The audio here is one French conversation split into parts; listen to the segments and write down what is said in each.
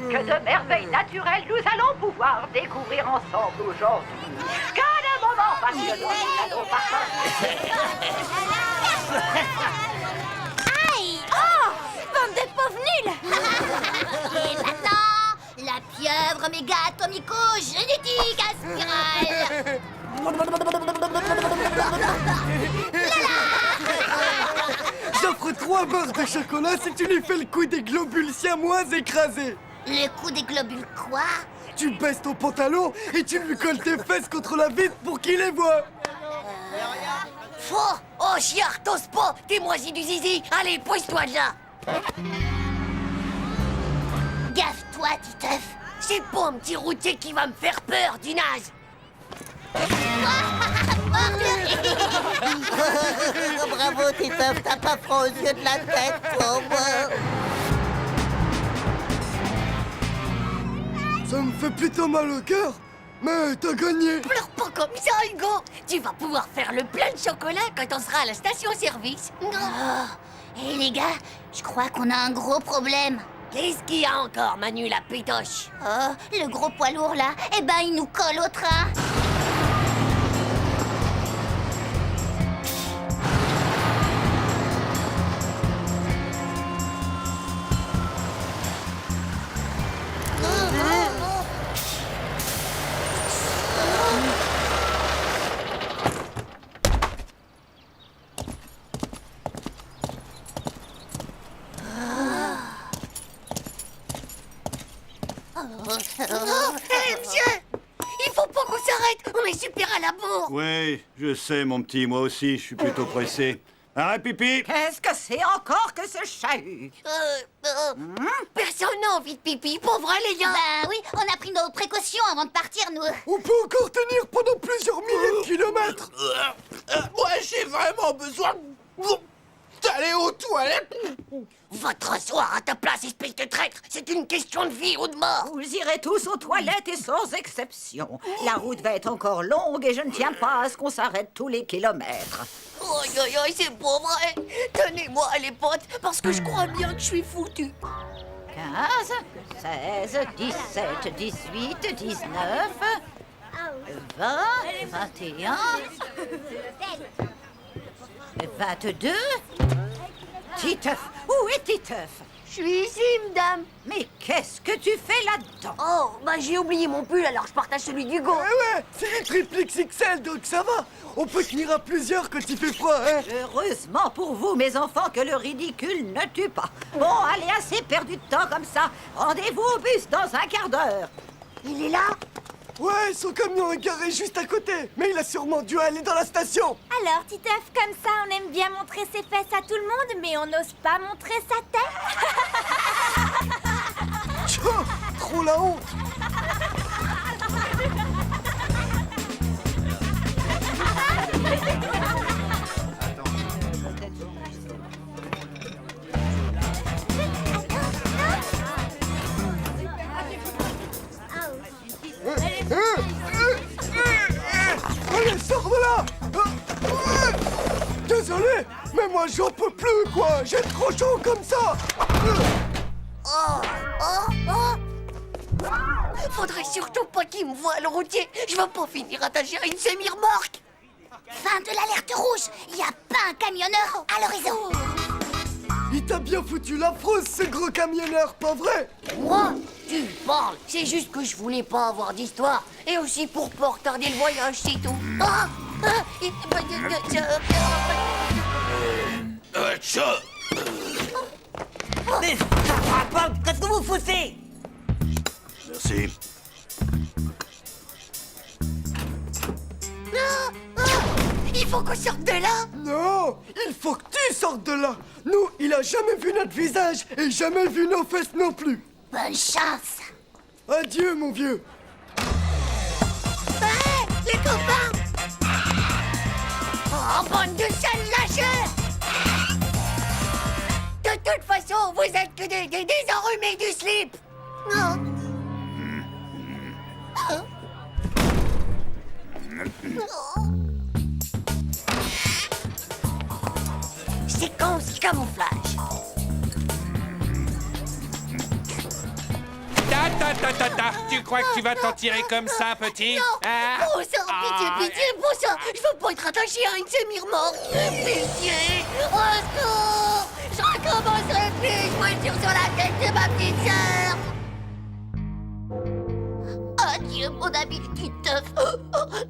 Que de merveilles naturelles nous allons pouvoir découvrir ensemble aujourd'hui. Quel moment passionnant nous allons partager. Aïe! Oh! Bande de pauvres nuls! Et maintenant, la pieuvre méga atomico-génétique à spirale! J'offre 3 barres de chocolat si tu lui fais le coup des globules siamois écrasés. Le coup des globules quoi? Tu baisses ton pantalon et tu lui colles tes fesses contre la vitre pour qu'il les voie. Faux! Oh, chiard, t'oses pas! T'es moisi du zizi! Allez, pousse-toi de là! Gaffe-toi, Titeuf! C'est pas un petit routier qui va me faire peur, du naze! Bravo, Titeuf, t'as pas froid aux yeux de la tête, pauvre. Ça me fait plutôt mal au cœur, mais t'as gagné. Pleure pas comme ça, Hugo! Tu vas pouvoir faire le plein de chocolat quand on sera à la station-service. Et les gars, je crois qu'on a un gros problème. Qu'est-ce qu'il y a encore, Manu la pétoche? Oh, le gros poids lourd là, eh ben il nous colle au train. Hé, monsieur! Il faut pas qu'on s'arrête! On est super à la bourre! Oui, je sais, mon petit, moi aussi, je suis plutôt pressé. Arrête, pipi! Qu'est-ce que c'est encore que ce chahut? Personne n'a envie de pipi, pour vrai, les gars! Bah oui, on a pris nos précautions avant de partir, nous! On peut encore tenir pendant plusieurs milliers de kilomètres. Moi, j'ai vraiment besoin d'aller aux toilettes. Va te rasseoir à ta place, espèce de traître! C'est une question de vie ou de mort! Vous irez tous aux toilettes et sans exception. La route va être encore longue et je ne tiens pas à ce qu'on s'arrête tous les kilomètres. Aïe, aïe, aïe, c'est pas vrai! Tenez-moi, les potes, parce que je crois bien que je suis foutu! 15, 16, 17, 18, 19, 20, 21, 22... Titeuf, où est Titeuf? Je suis ici, madame! Mais qu'est-ce que tu fais là-dedans? Oh, bah j'ai oublié mon pull, alors je partage celui d'Hugo! Eh ouais, c'est du triple XXL, donc ça va. On peut tenir à plusieurs quand il fait froid, hein. Heureusement pour vous, mes enfants, que le ridicule ne tue pas. Bon, allez, assez perdu de temps comme ça. Rendez-vous au bus dans un quart d'heure. Il est là? Ouais, son camion est garé juste à côté, mais il a sûrement dû aller dans la station. Alors, Titeuf, comme ça, on aime bien montrer ses fesses à tout le monde, mais on n'ose pas montrer sa tête. Tchou, trop la honte. Allez, sors de là. Désolé, mais moi j'en peux plus, quoi. J'ai trop chaud comme ça. Faudrait surtout pas qu'il me voie, le routier! Je vais pas finir attaché à une semi-remorque! Fin de l'alerte rouge! Y a pas un camionneur à l'horizon! Il t'a bien foutu la frousse, ce gros camionneur, pas vrai? Moi? Tu parles! C'est juste que je voulais pas avoir d'histoire! Et aussi pour pas retarder le voyage, c'est tout! Ça. Mais ça rapporte, qu'est-ce que vous foutez? Merci. Il faut qu'on sorte de là! Non, il faut que tu sortes de là. Nous, il a jamais vu notre visage et jamais vu nos fesses non plus. Bonne chance! Adieu, mon vieux. Hé, les copains! Oh, bande de sales lâcheurs! De toute façon, vous êtes que des enrhumés du slip! Non! Séquence camouflage. Tu crois que tu vas t'en tirer comme ça, petit? Hein? Bon sang, pitié, bon sang. Je veux pas être attaché à une semi-remorque. Pitié, au secours. Je recommencerai plus, je voiture sur la tête de ma petite sœur. Adieu, mon ami Titeuf.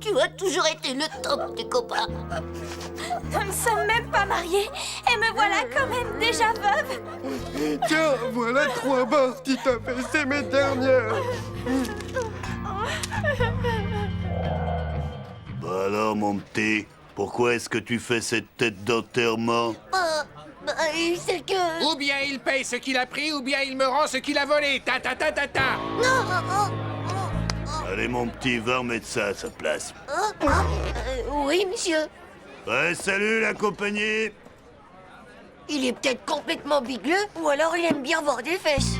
Tu as toujours été le top des copains. Nous ne sommes même pas mariés et me voilà quand même déjà veuve. Tiens, voilà 3 barres, Titeuf, et c'est mes dernières. Bah alors, mon petit, pourquoi est-ce que tu fais cette tête d'enterrement? C'est que... Ou bien il paye ce qu'il a pris, ou bien il me rend ce qu'il a volé. Ta. Allez, mon petit, va remettre ça à sa place. Oui, monsieur. Ouais, salut, la compagnie. Il est peut-être complètement bigleux, ou alors il aime bien voir des fesses.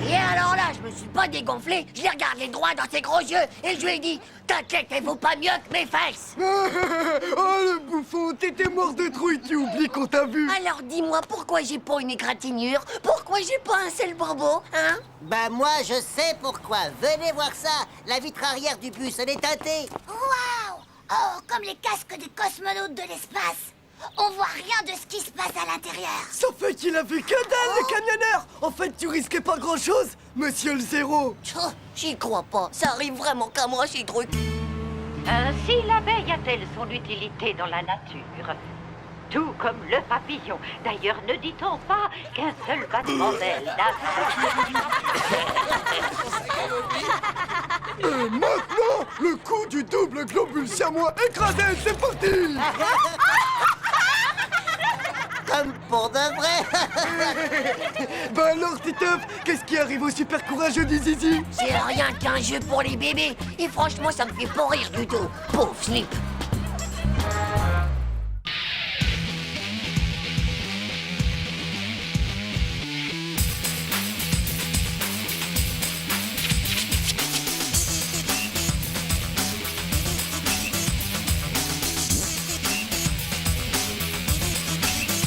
Et alors là, je me suis pas dégonflé, je l'ai regardé droit dans ses gros yeux et je lui ai dit « T'inquiète, elle vaut pas mieux que mes fesses !» Oh, le bouffon, t'étais mort de trouille, tu oublies qu'on t'a vu. Alors dis-moi, pourquoi j'ai pas une égratignure? Pourquoi j'ai pas un seul bourbeau, hein? Bah moi, je sais pourquoi. Venez voir ça. La vitre arrière du bus, elle est teintée. Waouh! Oh, comme les casques des cosmonautes de l'espace! On voit rien de ce qui se passe à l'intérieur. Ça fait qu'il a vu que dalle, le camionneur. En fait, tu risquais pas grand-chose, monsieur le Zéro. J'y crois pas, ça arrive vraiment qu'à moi ces trucs. Ainsi l'abeille a-t-elle son utilité dans la nature. Tout comme le papillon. D'ailleurs, ne dit-on pas qu'un seul battement d'aile n'a... Et maintenant, le coup du double globule siamois écrasé, c'est parti. Comme pour de vrai. Bah alors, Titeuf, qu'est-ce qui arrive au super courageux du Zizi? C'est rien qu'un jeu pour les bébés. Et franchement, ça me fait pas rire du tout. Pauvre Slip.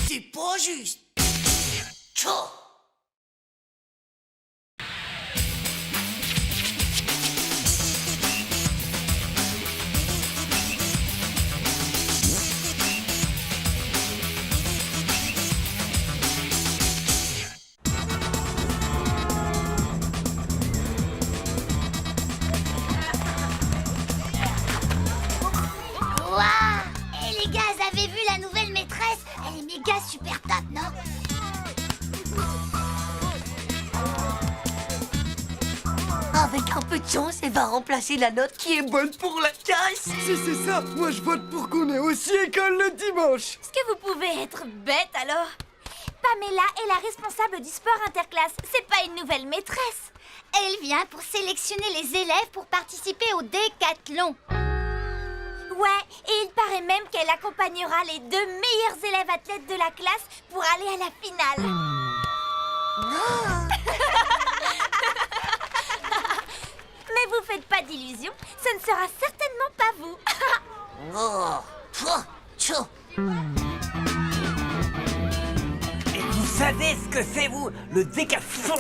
C'est pas juste. Tchou. Waouh! Et les gars, vous avez vu la nouvelle maîtresse? Elle est méga super top, non? Avec un peu de chance, elle va remplacer la note qui est bonne pour la casse. Si c'est ça, moi je vote pour qu'on ait aussi école le dimanche. Est-ce que vous pouvez être bête alors? Pamela est la responsable du sport interclasse. C'est pas une nouvelle maîtresse. Elle vient pour sélectionner les élèves pour participer au décathlon. Ouais, et il paraît même qu'elle accompagnera les 2 meilleurs élèves athlètes de la classe pour aller à la finale. Mais vous faites pas d'illusions, ce ne sera certainement pas vous. Oh, pfff, tchou. Et vous savez ce que c'est, vous, le décathlon?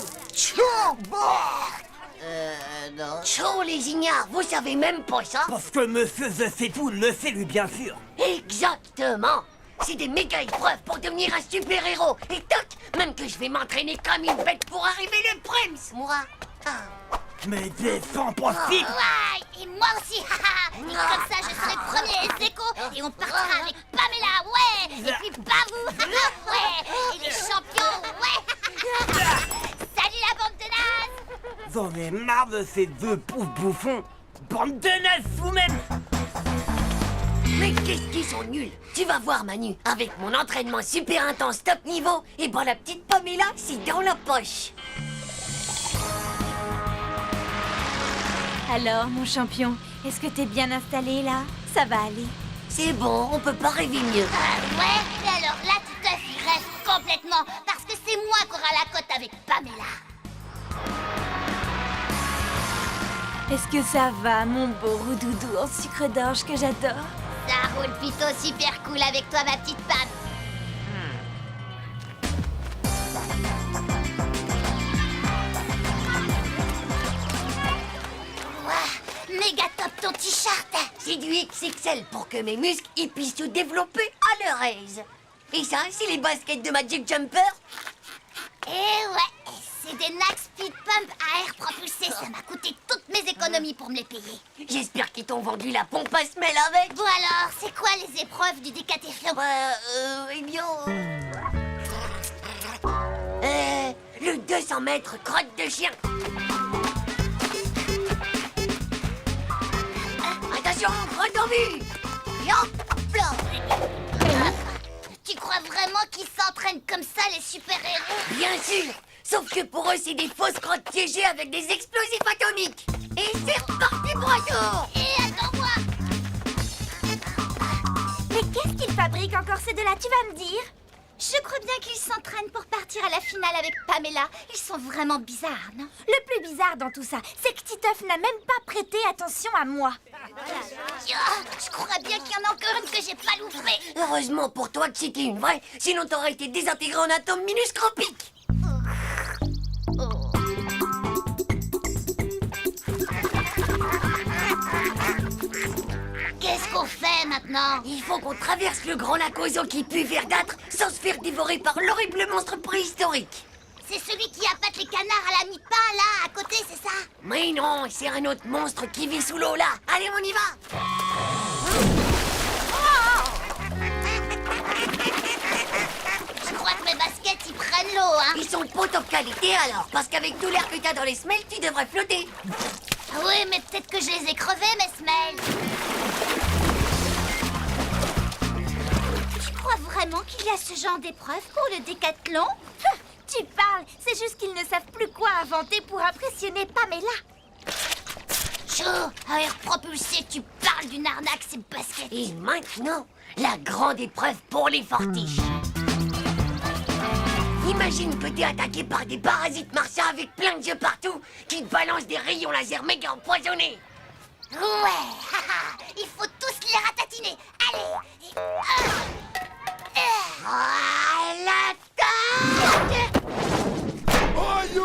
Non. Tchou, les ignares, vous savez même pas ça? Parce que monsieur The sait tout le sait, lui, bien sûr. Exactement. C'est des méga épreuves pour devenir un super-héros. Et toc, même que je vais m'entraîner comme une bête pour arriver le prince, moi. Mais c'est sans possible. Ouais, et moi aussi, haha. Et comme ça, je serai premier ex aequo et on partira avec Pamela, ouais. Et puis Babou, haha, ouais. Et les champions, ouais. Salut la bande de nazes. J'en ai marre de ces 2 pauvres bouffons. Bande de nazes, vous-même. Mais qu'est-ce qu'ils sont nuls. Tu vas voir, Manu, avec mon entraînement super intense top niveau, et ben la petite Pamela, c'est dans la poche. Alors, mon champion, est-ce que t'es bien installé là? Ça va aller. C'est bon, on peut pas rêver mieux. Ouais, et alors là, Titeuf, il rêve complètement, parce que c'est moi qui aura la cote avec Pamela. Est-ce que ça va, mon beau roudoudou en sucre d'orge que j'adore? Ça roule plutôt super cool avec toi, ma petite Pam. méga top ton t-shirt. C'est du XXL pour que mes muscles ils puissent se développer à leur aise. Et ça, c'est les baskets de Magic Jumper. Eh ouais, c'est des Nax Speed Pump à air propulsé. Ça m'a coûté toutes mes économies pour me les payer. J'espère qu'ils t'ont vendu la pompe à semelle avec. Bon alors, c'est quoi les épreuves du décathlon? Eh bien... le 200 mètres crotte de chien. Attention, crotte en vue. Hop là. Tu crois vraiment qu'ils s'entraînent comme ça, les super-héros? Bien sûr. Sauf que pour eux, c'est des fausses crottes piégées avec des explosifs atomiques. Et c'est reparti pour un tour. Et attends-moi. Mais qu'est-ce qu'ils fabriquent encore ces deux-là, tu vas me dire? Je crois bien qu'ils s'entraînent pour partir à la finale avec Pamela. Ils sont vraiment bizarres, non? Le plus bizarre dans tout ça, c'est que Titeuf n'a même pas prêté attention à moi. Je crois bien qu'il y en a encore une que j'ai pas loupée. Heureusement pour toi que c'était une vraie, sinon t'aurais été désintégré en atomes minuscropiques. Qu'est-ce qu'on fait maintenant? Il faut qu'on traverse le grand lac aux eaux qui pue verdâtre sans se faire dévorer par l'horrible monstre préhistorique. C'est celui qui appâte les canards à la mi-pain, là, à côté, c'est ça? Mais non, c'est un autre monstre qui vit sous l'eau là. Allez, on y va. Je crois que mes baskets, ils prennent l'eau, hein? Ils sont pas top qualité alors, parce qu'avec tout l'air que t'as dans les semelles, tu devrais flotter. Oui, mais peut-être que je les ai crevés, mes semelles. Tu crois vraiment qu'il y a ce genre d'épreuve pour le décathlon? Tu parles, c'est juste qu'ils ne savent plus quoi inventer pour impressionner Pamela. Chaud, à air propulsé, tu parles d'une arnaque, ces baskets. Et maintenant, la grande épreuve pour les fortiches. Imagine que t'es attaqué par des parasites martiens avec plein de yeux partout qui te balancent des rayons laser méga empoisonnés. Ouais, il faut tous les ratatiner. Allez. À l'attaque! Aïe!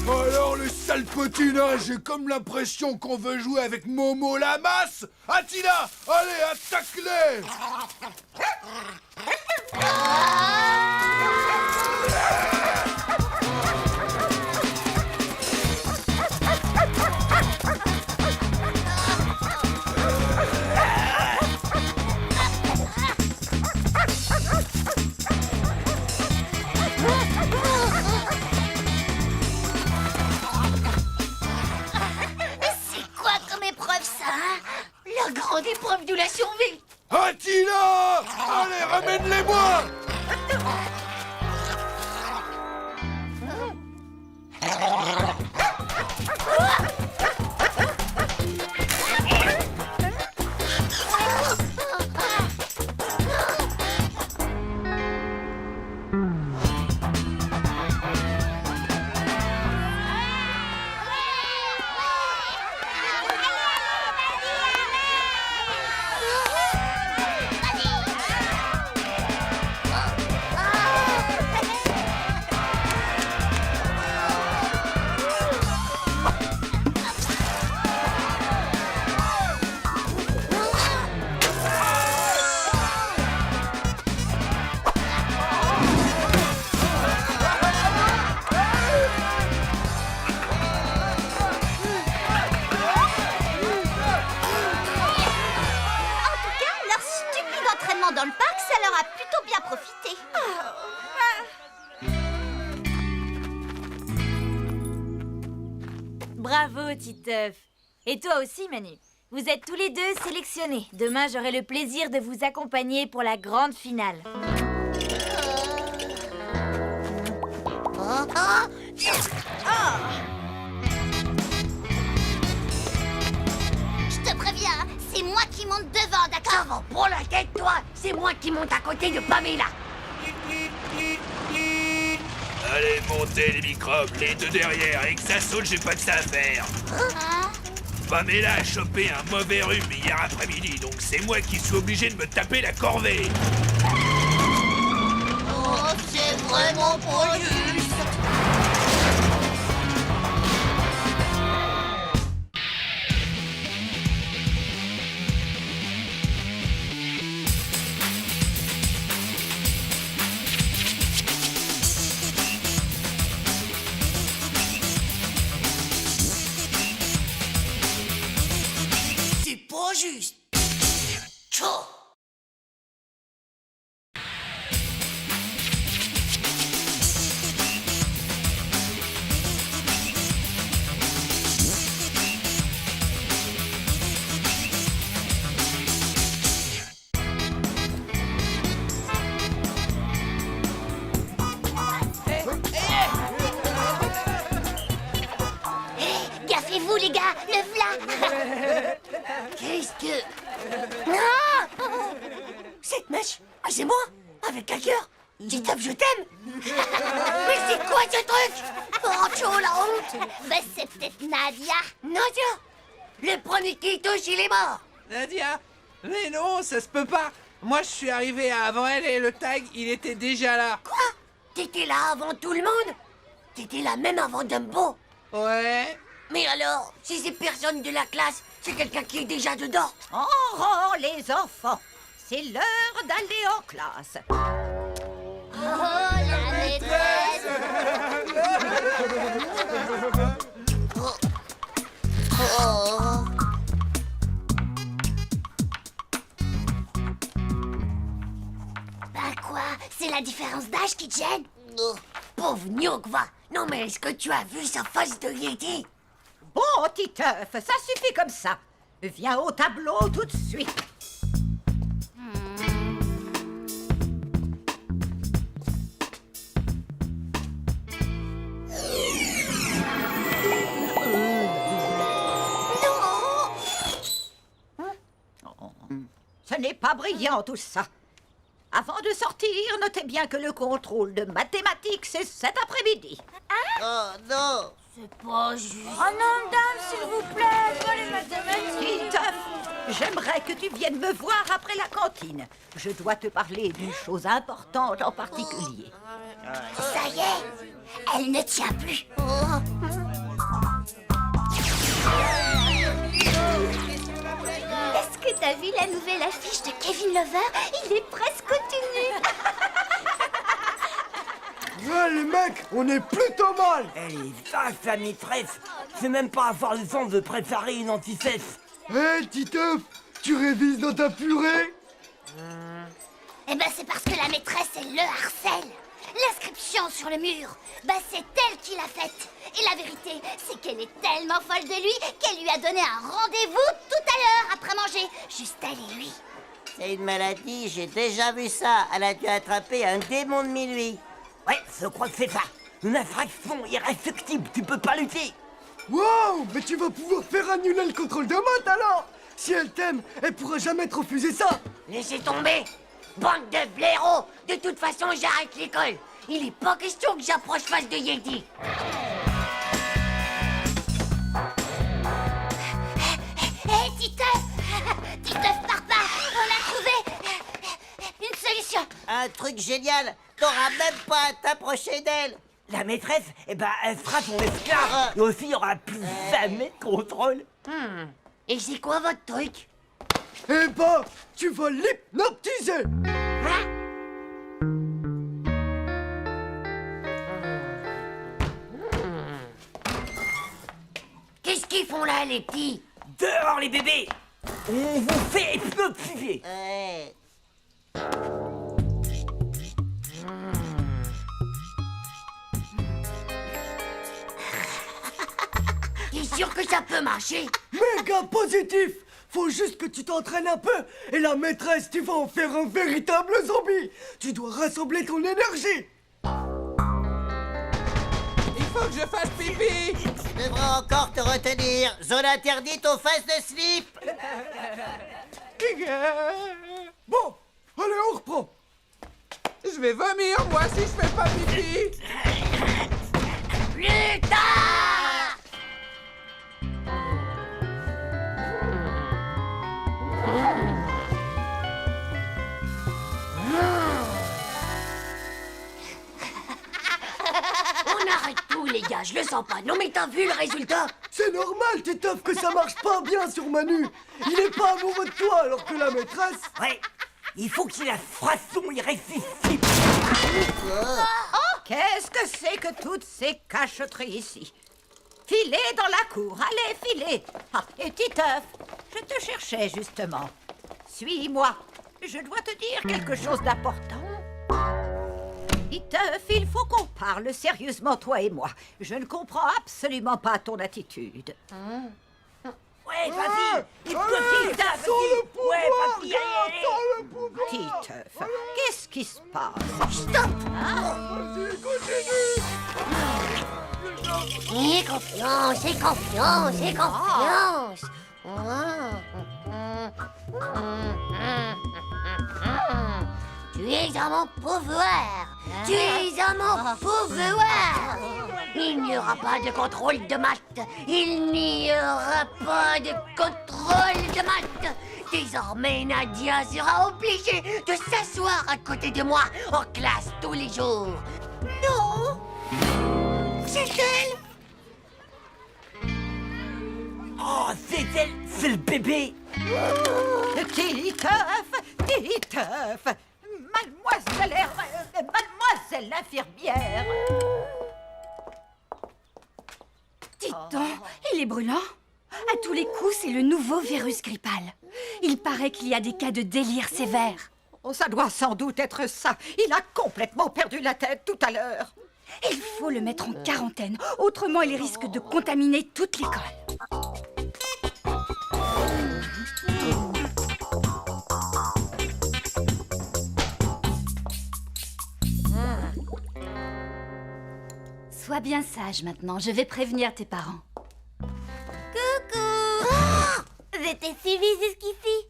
Alors le sale potinage, j'ai comme l'impression qu'on veut jouer avec Momo la masse. Attila, allez, attaque-les! C'est quoi comme épreuve, ça, hein? La grande épreuve de la survie! Attila! Allez, ramène-les-moi! Dans le parc, ça leur a plutôt bien profité. Bravo, Titeuf. Et toi aussi, Manu. Vous êtes tous les deux sélectionnés. Demain, j'aurai le plaisir de vous accompagner pour la grande finale. Je te préviens, c'est moi qui monte devant, d'accord? Avant, prends la tête, toi! C'est moi qui monte à côté de Pamela! Allez, montez les microbes, les deux derrière, et que ça saute, j'ai pas que ça à faire. Hein? Pamela a chopé un mauvais rhume hier après-midi, donc c'est moi qui suis obligé de me taper la corvée. Oh, c'est vraiment pas juste. juste. Tchou. Gaffez-vous, les gars, le v'là. Qu'est-ce que... Ah, cette mèche, ah, c'est moi, avec un cœur. Titeuf, je t'aime. Mais c'est quoi ce truc? Oh, Tcho, la honte. Bah, c'est peut-être Nadia. Nadia, le premier qui touche, il est mort. Nadia? Mais non, ça se peut pas. Moi, je suis arrivé avant elle et le tag, il était déjà là. Quoi? T'étais là avant tout le monde? T'étais là même avant Dumbo? Ouais. Mais alors, si c'est personne de la classe, c'est quelqu'un qui est déjà dedans. En rang, les enfants. C'est l'heure d'aller en classe. Oh, la maîtresse. Oh. Bah quoi? C'est la différence d'âge qui te gêne? Oh, pauvre Nyokva. Non mais est-ce que tu as vu sa face de Yeti? Bon, Titeuf, ça suffit comme ça. Viens au tableau tout de suite. Ce n'est pas brillant tout ça. Avant de sortir, notez bien que le contrôle de mathématiques, c'est cet après-midi. Oh non! C'est pas juste. Oh non, dame, s'il vous plaît, pas les mathématiques. Titeuf, j'aimerais que tu viennes me voir après la cantine. Je dois te parler d'une chose importante en particulier. Ça y est, elle ne tient plus. Est-ce que t'as vu la nouvelle affiche de Kevin Lover? Il est presque tenu. Ouais, les mecs, on est plutôt mal. Elle est vache, la maîtresse. C'est même pas avoir le temps de préparer une anti-cesse. Hé, Titeuf, tu révises dans ta purée? Eh ben c'est parce que la maîtresse, elle le harcèle. L'inscription sur le mur, bah c'est elle qui l'a faite. Et la vérité, c'est qu'elle est tellement folle de lui qu'elle lui a donné un rendez-vous tout à l'heure après manger. Juste elle et lui. C'est une maladie, j'ai déjà vu ça. Elle a dû attraper un démon de minuit. Ouais, je crois que c'est ça. Une infraction irréductible, tu peux pas lutter. Wow, mais tu vas pouvoir faire annuler le contrôle de maths alors. Si elle t'aime, elle pourra jamais te refuser ça. Laissez tomber. Bande de blaireaux. De toute façon, j'arrête l'école. Il est pas question que j'approche face de Yeti. Hé, Titeuf! Titeuf, pars pas! On a trouvé une solution. Un truc génial. T'auras même pas à t'approcher d'elle. La maîtresse, eh ben, elle sera ton esclave. Et aussi, il y aura plus jamais de contrôle. Et c'est quoi votre truc? Eh ben, tu vas l'hypnotiser. Qu'est-ce qu'ils font là, les petits? Dehors, les bébés. On vous fait hypnotiser. Ouais. T'es sûr que ça peut marcher? Méga positif. Faut juste que tu t'entraînes un peu. Et la maîtresse, tu vas en faire un véritable zombie. Tu dois rassembler ton énergie. Il faut que je fasse pipi. Tu devras encore te retenir. Zone interdite aux fesses de slip. Bon, allez, on reprend. Je vais vomir, moi, si je fais pas pipi. Plus tard! On arrête tout, les gars, je le sens pas. Non, mais t'as vu le résultat? C'est normal, Titeuf, que ça marche pas bien sur Manu. Il est pas amoureux de toi, alors que la maîtresse... Ouais, il faut qu'il ait la frasson irrésistible. Oh, qu'est-ce que c'est que toutes ces cacheteries ici? Filez dans la cour, allez, filez. Ah, et Titeuf, Je te cherchais, justement. Suis-moi. Je dois te dire quelque chose d'important. Titeuf, il faut qu'on parle sérieusement, toi et moi. Je ne comprends absolument pas ton attitude. Ouais, vas-y. Il peut Titeuf, Sans le pouvoir, ouais, papy, gars, allez, sans le pouvoir. Titeuf, qu'est-ce qui se passe? Stop! Vas-y, continue. Aie confiance, aie confiance, aie confiance. Tu es à mon pouvoir. Tu es à mon pouvoir. Il n'y aura pas de contrôle de maths. Il n'y aura pas de contrôle de maths. Désormais, Nadia sera obligée de s'asseoir à côté de moi en classe tous les jours. Non! C'est elle! Oh, c'est elle, c'est le bébé. Titeuf, Titeuf, mademoiselle l'infirmière. Dites donc, il est brûlant. À tous les coups, c'est le nouveau virus grippal. Il paraît qu'il y a des cas de délire sévère. Oh, ça doit sans doute être ça. Il a complètement perdu la tête tout à l'heure. Il faut le mettre en quarantaine, autrement il risque de contaminer toute l'école. Sois bien sage maintenant, je vais prévenir tes parents. Coucou. Je t'ai suivi jusqu'ici.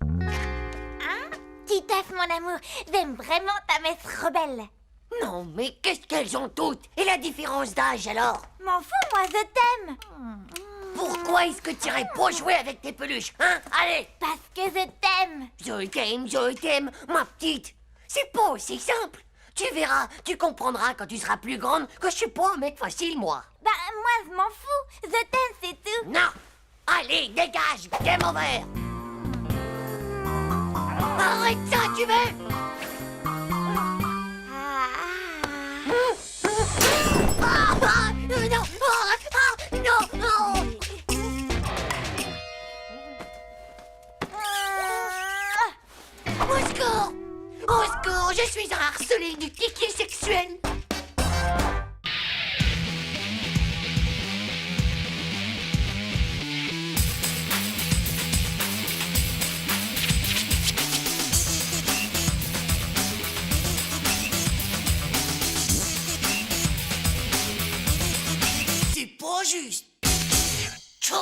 Hein? Titeuf, mon amour, j'aime vraiment ta messe rebelle. Non, mais qu'est-ce qu'elles ont toutes? Et la différence d'âge alors? M'en fous, moi, je t'aime. Pourquoi est-ce que tu irais pas jouer avec tes peluches, hein? Allez! Parce que je t'aime. Je t'aime, ma petite. C'est pas aussi simple. Tu verras, tu comprendras quand tu seras plus grande que je suis pas un mec facile, moi. Bah, moi, je m'en fous. Je t'aime, c'est tout. Non! Allez, dégage! Game over! Arrête ça, tu veux? Non! Au secours! Au secours, je suis un harcelé du kiki sexuel! C'est pas juste! Tchou!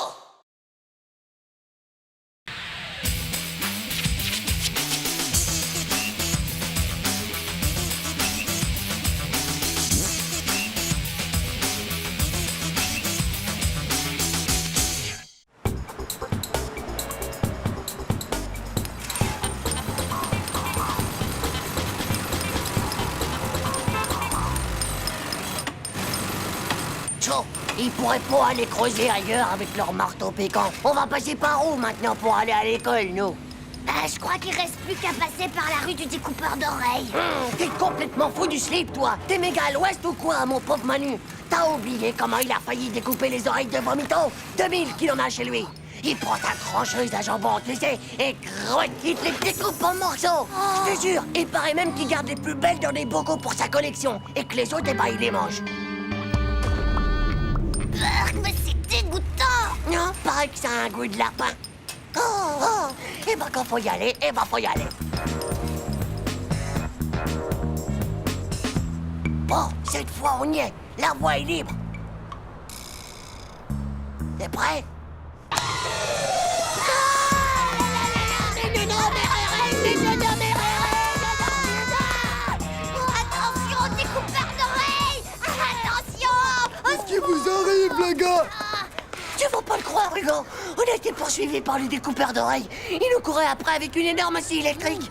Ils pourraient pas aller creuser ailleurs avec leur marteau piquant. On va passer par où maintenant pour aller à l'école, nous? Je crois qu'il reste plus qu'à passer par la rue du découpeur d'oreilles. T'es complètement fou du slip, toi. T'es méga à l'ouest ou quoi, mon pauvre Manu? T'as oublié comment il a failli découper les oreilles de Vomito? 2000 qu'il en a chez lui. Il prend sa trancheuse à jambon, tu sais, et crotte, il te les découpe en morceaux. Je te jure, il paraît même qu'il garde les plus belles dans des bocaux pour sa collection, et que les autres, eh ben, il les mange. Mais c'est dégoûtant. Non, paraît que ça a un goût de lapin. Et ben quand faut y aller, faut y aller. Bon, cette fois on y est. La voie est libre. T'es prêt? Attention, découpeur d'oreilles. Attention. Qu'est-ce qui vous arrive, les gars? Tu vas pas le croire, Hugo. On a été poursuivis par les découpeurs d'oreilles. Ils nous couraient après avec une énorme scie électrique.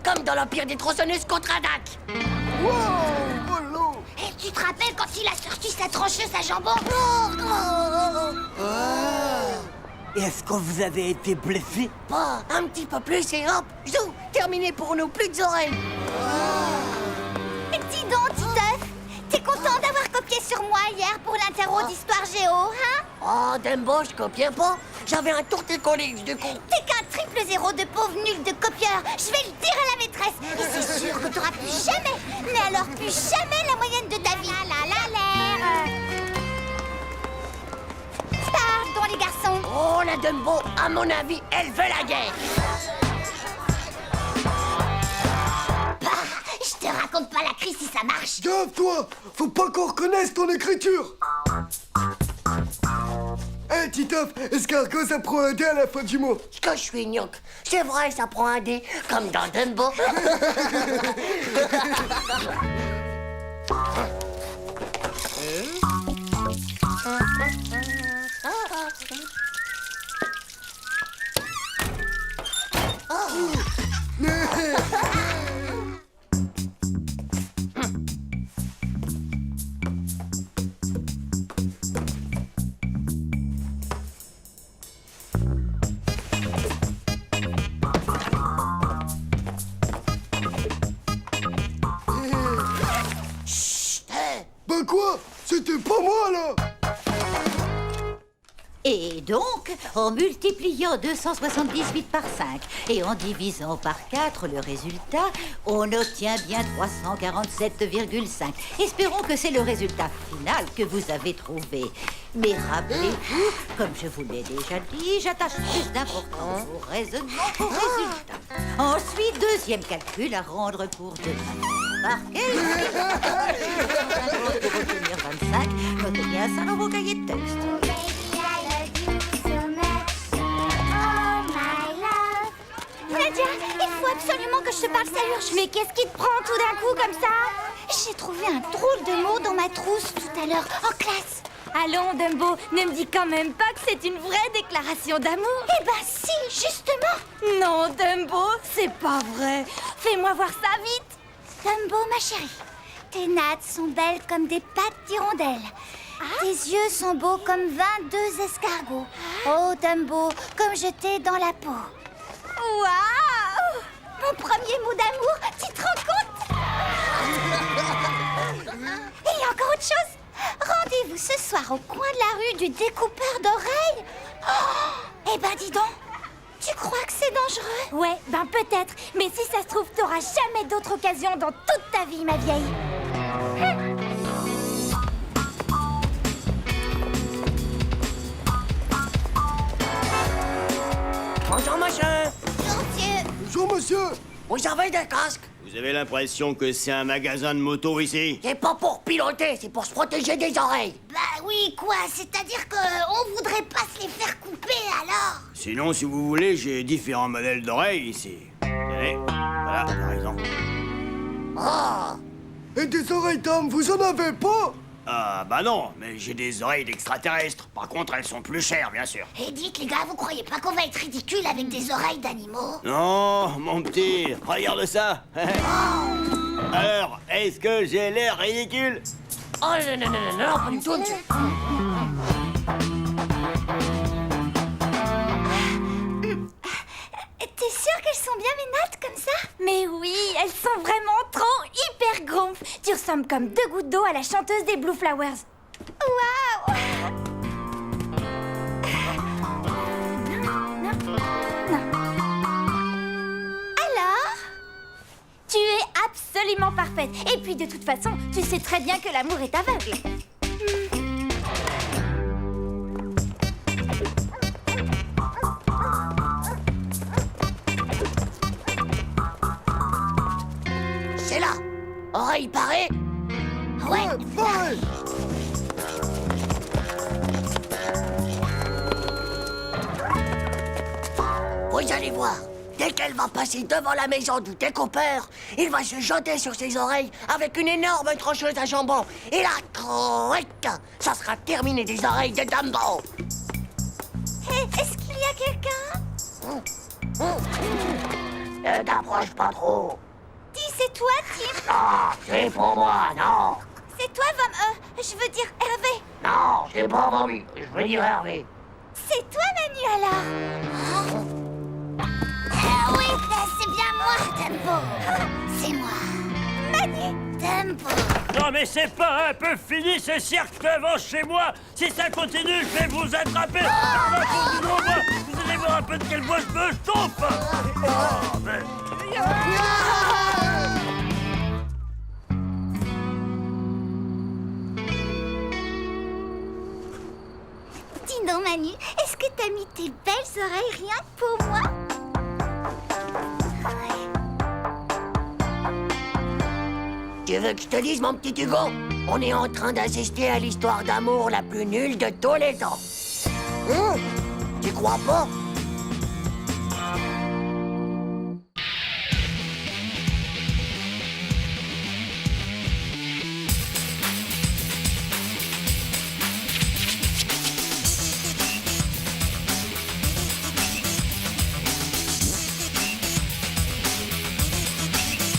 Comme dans l'Empire des tronçonneuses contre-attaque. Et tu te rappelles quand il a sorti sa trancheuse à jambon? Est-ce que vous avez été blessé? Pas un petit peu plus et hop, zou, terminé pour nous, plus d'oreilles. Dis donc, Titeuf, t'es content d'avoir copié sur moi hier pour l'interro d'histoire géo, hein? Oh, Dembo, je copiais pas. J'avais un torticolis du coup. T'es qu'un triple zéro de pauvre nul de copieur. Je vais le dire à la maîtresse. Et c'est sûr que t'auras plus jamais, mais alors plus jamais la moyenne de ta vie. Pardon les garçons. Oh, la Dumbo, à mon avis, elle veut la guerre. Bah, je te raconte pas la crise si ça marche. Gaffe-toi, faut pas qu'on reconnaisse ton écriture. Hé, Titeuf, escargot, ça prend un dé à la fin du mot. Que je suis gnoc. C'est vrai, ça prend un dé, comme dans Dumbo. Bah quoi? C'était pas moi, là. Et donc, en multipliant 278 par 5 et en divisant par 4 le résultat, on obtient bien 347,5. Espérons que c'est le résultat final que vous avez trouvé. Mais rappelez-vous, comme je vous l'ai déjà dit, j'attache plus d'importance au raisonnement qu'au résultat. Ensuite, deuxième calcul à rendre pour demain. Par quel pour obtenir 25, notez bien ça dans vos cahiers de texte. Nadia, il faut absolument que je te parle, ça urge. Mais qu'est-ce qui te prend tout d'un coup comme ça? J'ai trouvé un drôle de mot dans ma trousse tout à l'heure, en classe. Allons, Dumbo, ne me dis quand même pas que c'est une vraie déclaration d'amour. Eh ben si, justement. Non, Dumbo, c'est pas vrai. Fais-moi voir ça vite. Dumbo, ma chérie, tes nattes sont belles comme des pattes d'hirondelle. Tes yeux sont beaux comme 22 escargots. Oh, Dumbo, comme je t'ai dans la peau. Waouh! Mon premier mot d'amour, tu te rends compte? Et il y a encore autre chose. Rendez-vous ce soir au coin de la rue du découpeur d'oreilles. Oh, eh ben dis donc, tu crois que c'est dangereux? Ouais, ben peut-être. Mais si ça se trouve, t'auras jamais d'autre occasion dans toute ta vie, ma vieille. Bonjour, monsieur. Bonjour, monsieur. Vous avez des casques? Vous avez l'impression que c'est un magasin de moto ici? C'est pas pour piloter, c'est pour se protéger des oreilles. Bah oui, quoi, c'est-à-dire qu'on voudrait pas se les faire couper, alors? Sinon, si vous voulez, j'ai différents modèles d'oreilles ici. Tenez, voilà, par exemple. Ah! Et des oreilles d'homme, vous en avez pas? Ah, bah non, mais j'ai des oreilles d'extraterrestres. Par contre, elles sont plus chères, bien sûr. Et dites, les gars, vous croyez pas qu'on va être ridicule avec des oreilles d'animaux? Non, mon petit, regarde ça. Alors, est-ce que j'ai l'air ridicule? Oh non, pas du tout, monsieur. T'es sûr qu'elles sont bien mes nattes comme ça? Mais oui, elles sont vraiment trop hyper gonfles. Tu ressembles comme 2 gouttes d'eau à la chanteuse des Blue Flowers. Waouh! Alors? Tu es absolument parfaite. Et puis de toute façon, tu sais très bien que l'amour est aveugle. C'est là. Oreille parée. Ouais, pareil. Vous allez voir. Dès qu'elle va passer devant la maison du découpeur, il va se jeter sur ses oreilles avec une énorme trancheuse à jambon. Et là, croic, ça sera terminé des oreilles de Dumbo. Est-ce qu'il y a quelqu'un? Ne t'approche pas trop. Dis, c'est toi, Tim? Non, c'est pour moi, non. C'est toi, je veux dire Hervé. Non, c'est pour moi, je veux dire Hervé. C'est toi, Manu, alors? Oui, c'est bien moi, Dumbo. C'est moi. Manu! Tempo! Non mais c'est pas un peu fini ce cirque devant chez moi. Si ça continue, je vais vous attraper. Vous allez voir un peu de quelle voix je me chauffe. Oh, mais... Dis donc, Manu, est-ce que t'as mis tes belles oreilles rien que pour moi? Tu veux que je te dise, mon petit Hugo? On est en train d'assister à l'histoire d'amour la plus nulle de tous les temps. Tu crois pas?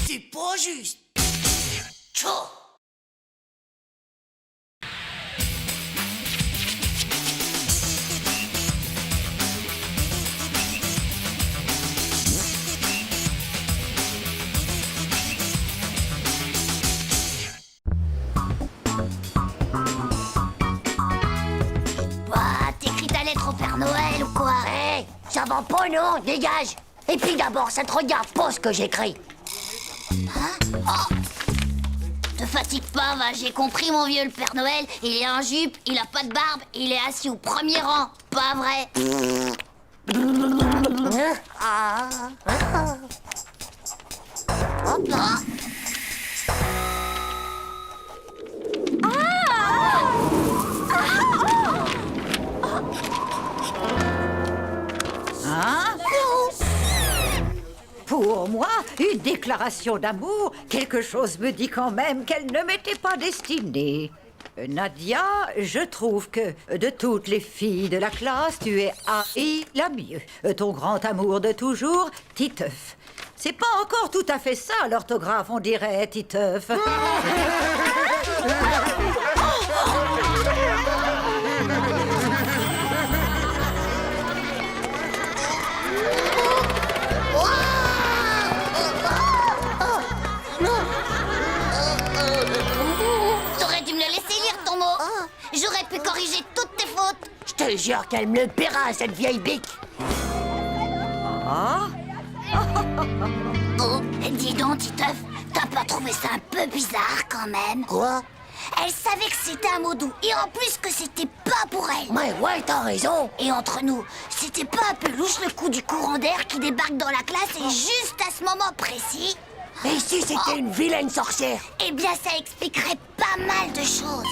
C'est pas juste. Tchou! T'écris ta lettre au Père Noël ou quoi? Hé, ça va pas, non? Dégage! Et puis d'abord, ça te regarde pas ce que j'écris. Te fatigue pas, va, j'ai compris, mon vieux, le Père Noël. Il est en jupe, il a pas de barbe, il est assis au premier rang. Pas vrai? Hop là. Hein? Pour moi, une déclaration d'amour, quelque chose me dit quand même qu'elle ne m'était pas destinée. Nadia, je trouve que de toutes les filles de la classe, tu es la mieux. Ton grand amour de toujours, Titeuf. C'est pas encore tout à fait ça, l'orthographe, on dirait, Titeuf. T'aurais dû me le laisser lire ton mot. J'aurais pu corriger toutes tes fautes. Je te jure qu'elle me le paiera, cette vieille bique. Oh, dis donc, Titeuf, t'as pas trouvé ça un peu bizarre quand même? Quoi? Elle savait que c'était un mot doux, et en plus que c'était pas pour elle. Mais ouais, t'as raison. Et entre nous, c'était pas un peu louche le coup du courant d'air qui débarque dans la classe et juste à ce moment précis? Et si c'était une vilaine sorcière? Eh bien, ça expliquerait pas mal de choses.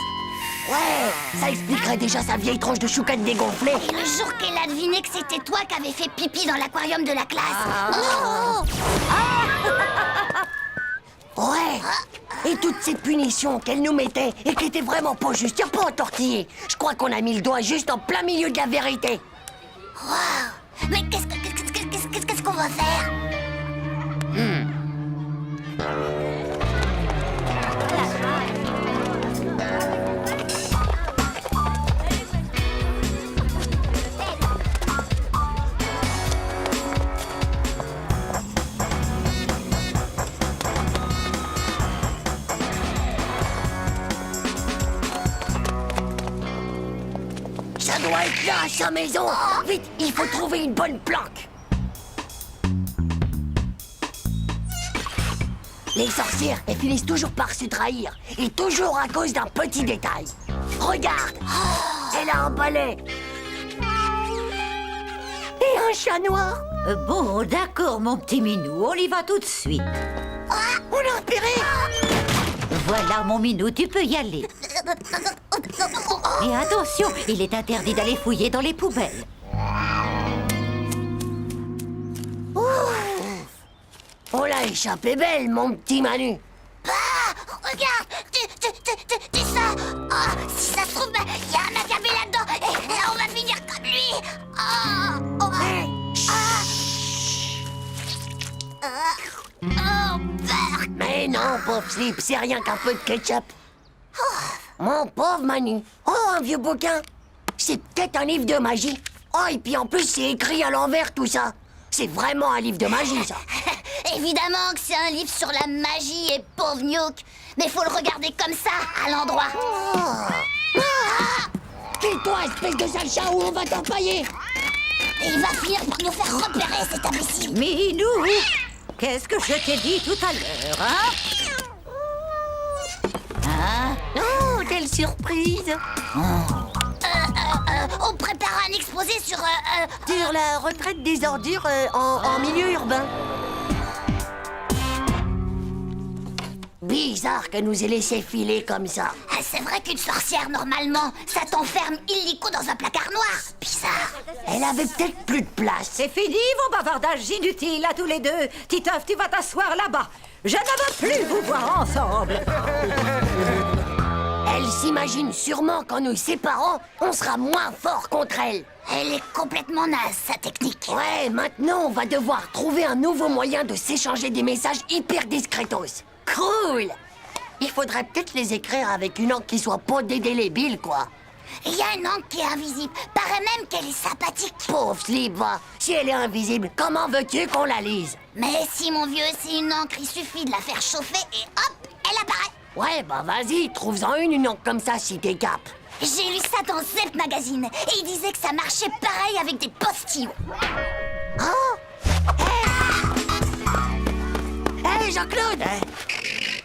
Ouais, ça expliquerait déjà sa vieille tronche de choucane dégonflée. Et le jour qu'elle a deviné que c'était toi qui avais fait pipi dans l'aquarium de la classe. Non. Ouais. Et toutes ces punitions qu'elle nous mettait et qui étaient vraiment pas justes, y'a pas entortillé. Je crois qu'on a mis le doigt juste en plein milieu de la vérité. Waouh. Mais qu'est-ce qu'on va faire? Ça doit être là, à sa maison. Vite, il faut trouver une bonne planque. Les sorcières, elles finissent toujours par se trahir. Et toujours à cause d'un petit détail. Regarde, elle a un balai. Et un chat noir. Bon, d'accord, mon petit minou, on y va tout de suite. On l'a repéré. Voilà, mon minou, tu peux y aller. Et attention, il est interdit d'aller fouiller dans les poubelles. On l'a échappé belle, mon petit Manu. Regarde, tu ça. Si ça se trouve, il y a un agabé là-dedans et on va finir comme lui. Mais non, pauvre Slip, c'est rien qu'un peu de ketchup. Mon pauvre Manu. Oh, un vieux bouquin. C'est peut-être un livre de magie. Oh, et puis en plus, c'est écrit à l'envers, tout ça. C'est vraiment un livre de magie, ça. Évidemment que c'est un livre sur la magie et pauvre Gnouk. Mais faut le regarder comme ça, à l'endroit. Tais-toi, espèce de sale chat, ou on va t'empailler. Et il va finir par nous faire repérer cet imbécile. Minou, qu'est-ce que je t'ai dit tout à l'heure, hein? Oh, quelle surprise. On prépare un exposé sur... Sur la retraite des ordures en milieu urbain. Bizarre que nous ait laissé filer comme ça. Ah, c'est vrai qu'une sorcière, normalement, ça t'enferme illico dans un placard noir. Bizarre. Elle avait peut-être plus de place. C'est fini vos bavardages inutiles à tous les deux. Titeuf, tu vas t'asseoir là-bas. Je ne veux plus vous voir ensemble. Elle s'imagine sûrement qu'en nous séparant, on sera moins fort contre elle. Elle est complètement naze, sa technique. Ouais, maintenant on va devoir trouver un nouveau moyen de s'échanger des messages hyper discretos. Cool. Il faudrait peut-être les écrire avec une encre qui soit pas dédélébile, quoi. Il y a une encre qui est invisible. Paraît même qu'elle est sympathique. Pauvre Slip, va. Si elle est invisible, comment veux-tu qu'on la lise? Mais si, mon vieux, c'est une encre, il suffit de la faire chauffer et hop, elle apparaît. Ouais, bah vas-y, trouve-en une encre comme ça si t'es cap. J'ai lu ça dans Zep Magazine et il disait que ça marchait pareil avec des postillons. Oh! Hey, Jean-Claude!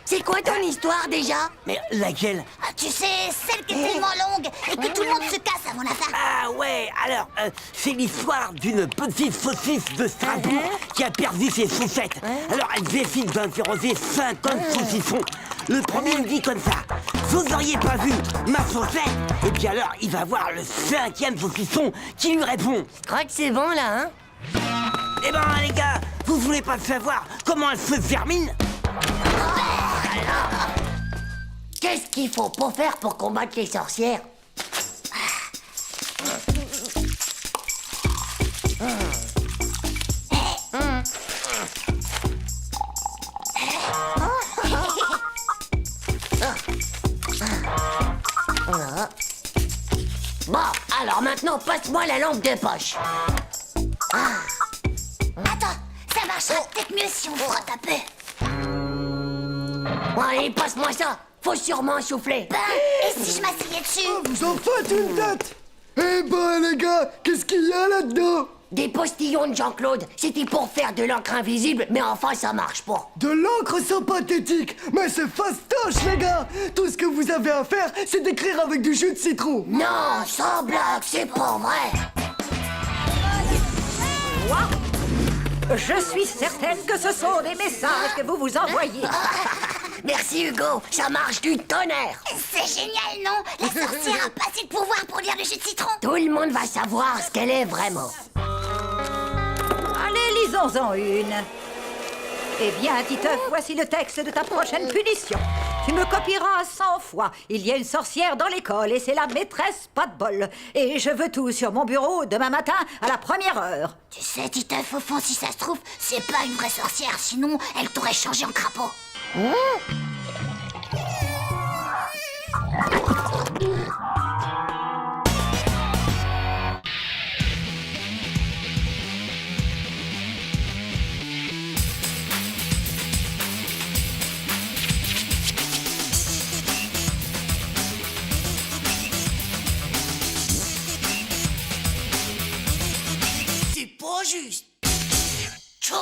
C'est quoi ton histoire déjà? Mais laquelle? Ah, tu sais, celle qui est tellement longue et que tout le monde se casse avant la fin. Ah ouais, alors, c'est l'histoire d'une petite saucisse de Strasbourg qui a perdu ses chaussettes. Alors elle décide d'interroger 50 saucissons. Le premier me dit comme ça: vous n'auriez pas vu ma chaussette? Et puis alors, il va voir le 5e saucisson qui lui répond: je crois que c'est bon là, hein? Eh ben les gars, vous voulez pas savoir comment elle se termine? Qu'est-ce qu'il faut pas faire pour combattre les sorcières? Bon, alors maintenant, passe-moi la lampe de poche. Attends, ça marchera peut-être mieux si on frotte un peu. Bon, allez, passe-moi ça. Faut sûrement souffler. Ben, et si je m'asseyais dessus? Vous en faites une tête. Eh ben les gars, qu'est-ce qu'il y a là-dedans? Des postillons de Jean-Claude. C'était pour faire de l'encre invisible, mais enfin ça marche pas. De l'encre sympathétique. Mais c'est fastoche les gars. Tout ce que vous avez à faire, c'est d'écrire avec du jus de citron. Non, sans blague, c'est pas vrai. Je suis certaine que ce sont des messages que vous vous envoyez. Merci Hugo, ça marche du tonnerre. C'est génial, non? La sorcière a pas assez de pouvoir pour lire le jus de citron. Tout le monde va savoir ce qu'elle est vraiment. Allez, lisons-en une. Eh bien, Titeuf, voici le texte de ta prochaine punition. Tu me copieras 100 fois. Il y a une sorcière dans l'école et c'est la maîtresse pas de bol. Et je veux tout sur mon bureau demain matin à la 1re heure. Tu sais, Titeuf, au fond, si ça se trouve, c'est pas une vraie sorcière. Sinon, elle t'aurait changé en crapaud. C'est pas juste. Tchou.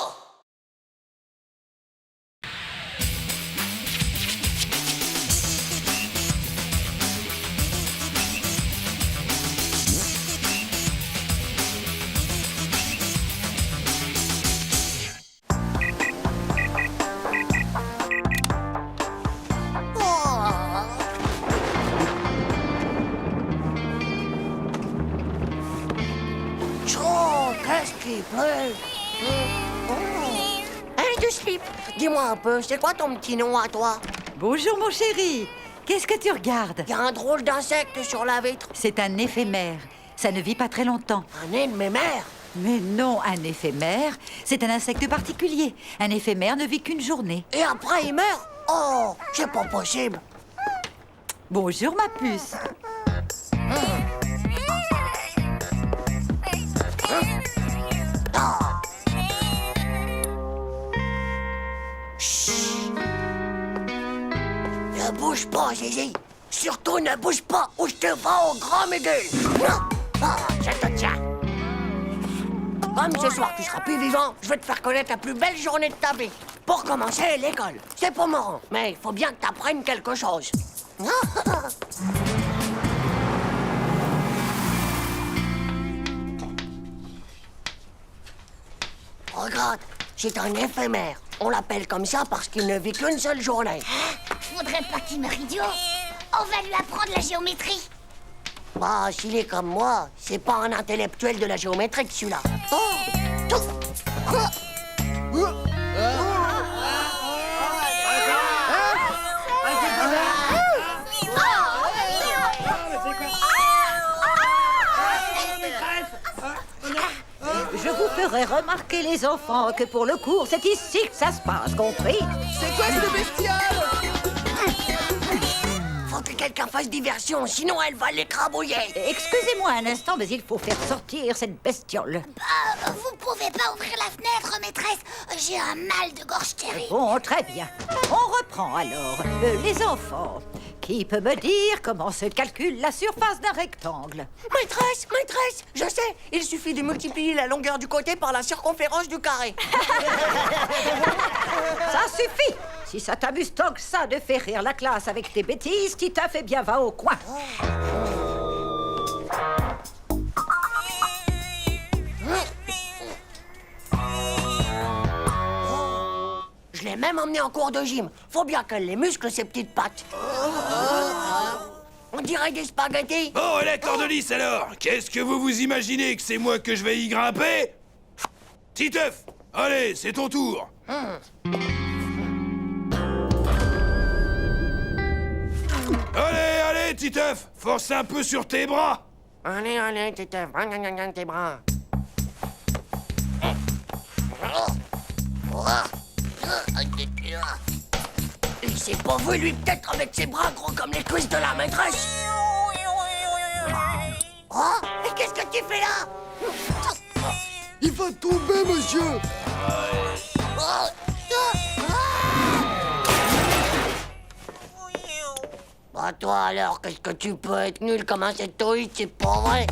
Qu'est-ce qu'il pleut? Hey, du slip, dis-moi un peu, c'est quoi ton petit nom à toi? Bonjour, mon chéri. Qu'est-ce que tu regardes? Il y a un drôle d'insecte sur la vitre. C'est un éphémère. Ça ne vit pas très longtemps. Un éphémère? Mais non, un éphémère, c'est un insecte particulier. Un éphémère ne vit qu'une journée. Et après, il meurt? Oh, c'est pas possible. Bonjour, ma puce. bouge pas, Zizi. Surtout ne bouge pas ou je te vends au grand mugule. Non. Je te tiens. Comme ce soir tu seras plus vivant, je vais te faire connaître la plus belle journée de ta vie. Pour commencer, l'école. C'est pour Moran, mais il faut bien que t'apprennes quelque chose. Regarde, c'est un éphémère. On l'appelle comme ça parce qu'il ne vit qu'une seule journée. Faudrait pas qu'il meure idiot. On va lui apprendre la géométrie. Bah, s'il est comme moi, c'est pas un intellectuel de la géométrie que celui-là. Je vous ferai remarquer, les enfants, que pour le cours, c'est ici que ça se passe, compris? C'est quoi ce bestiole? Faut que quelqu'un fasse diversion, sinon elle va l'écrabouiller. Excusez-moi un instant, mais il faut faire sortir cette bestiole. Vous pouvez pas ouvrir la fenêtre, maîtresse. J'ai un mal de gorge terrible. Bon, très bien. On reprend alors. Les enfants, qui peut me dire comment se calcule la surface d'un rectangle? Maîtresse, je sais. Il suffit de multiplier la longueur du côté par la circonférence du carré. Ça suffit. Si ça t'amuse tant que ça de faire rire la classe avec tes bêtises, Titeuf, eh bien va au coin. Je l'ai même emmené en cours de gym. Faut bien qu'elle les muscle, ses petites pattes. On dirait des spaghettis. Bon, la Cordelis alors. Qu'est-ce que vous imaginez que c'est moi que je vais y grimper? Titeuf, allez, c'est ton tour. Allez, Titeuf, force un peu sur tes bras. Allez, Titeuf, regarde tes bras. Il s'est pas vu, lui, peut-être avec ses bras gros comme les cuisses de la maîtresse. Oh, mais qu'est-ce que tu fais là? Il va tomber, monsieur. Bah toi alors, qu'est-ce que tu peux être nul comme un sectoïde, c'est pas vrai.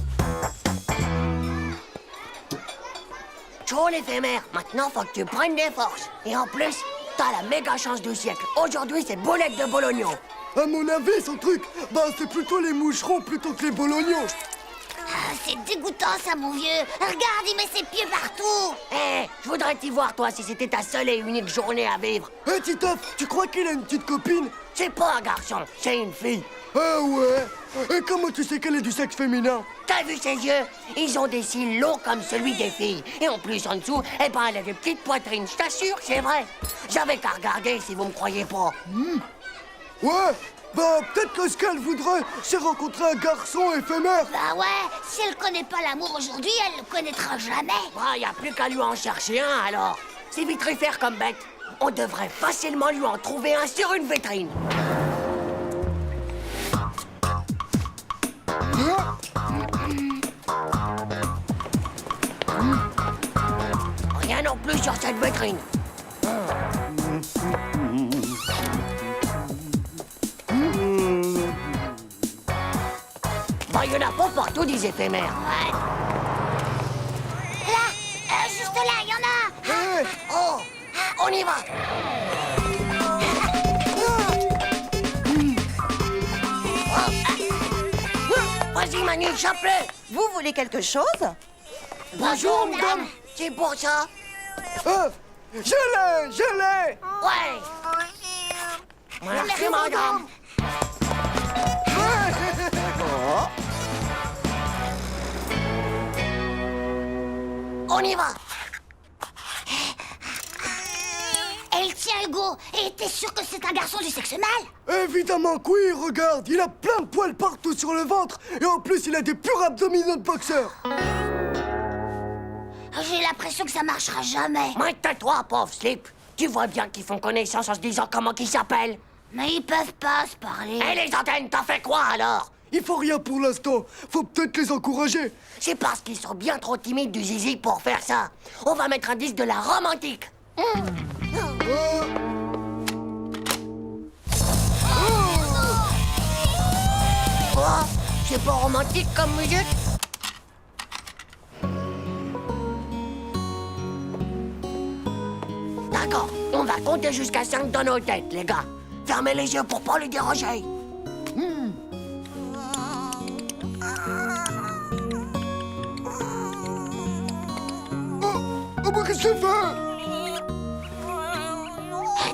Chaud l'éphémère, maintenant faut que tu prennes des forces. Et en plus, t'as la méga chance du siècle. Aujourd'hui, c'est boulette de bolognon. À mon avis, son truc, bah c'est plutôt les moucherons plutôt que les bolognons. C'est dégoûtant, ça, mon vieux. Regarde, il met ses pieds partout. Je voudrais t'y voir, toi, si c'était ta seule et unique journée à vivre. Titeuf, tu crois qu'il a une petite copine? C'est pas un garçon, c'est une fille. Ah ouais? Et comment tu sais qu'elle est du sexe féminin? T'as vu ses yeux? Ils ont des cils longs comme celui des filles. Et en plus, en dessous, eh ben, elle a des petites poitrines. Je t'assure, c'est vrai. J'avais qu'à regarder si vous me croyez pas. Ouais, bah peut-être que ce qu'elle voudrait, c'est rencontrer un garçon éphémère. Bah ouais, si elle connaît pas l'amour aujourd'hui, elle le connaîtra jamais. Bah, y a plus qu'à lui en chercher un, alors. C'est vitrifère comme bête. On devrait facilement lui en trouver un sur une vitrine. Rien non plus sur cette vitrine. Bah, y en a pas partout des éphémères. Là, juste là, il y en a. Oh, on y va. Vas-y, Manu, chope-le. Vous voulez quelque chose? Bonjour, madame. C'est pour ça? Je l'ai. Ouais. Merci, madame. On y va. Elle tient Hugo. Et t'es sûr que c'est un garçon du sexe mâle? Évidemment que oui, regarde, il a plein de poils partout sur le ventre. Et en plus, il a des purs abdominaux de boxeur. J'ai l'impression que ça marchera jamais. Mais tais-toi, pauvre slip. Tu vois bien qu'ils font connaissance en se disant comment qu'ils s'appellent. Mais ils peuvent pas se parler. Et les antennes, t'en fais quoi alors? Il faut rien pour l'instant. Faut peut-être les encourager. C'est parce qu'ils sont bien trop timides du zizi pour faire ça. On va mettre un disque de la romantique. Quoi? C'est pas romantique comme musique? D'accord, on va compter jusqu'à 5 dans nos têtes, les gars. Fermez les yeux pour pas les déranger. Qu'est-ce que c'est fait?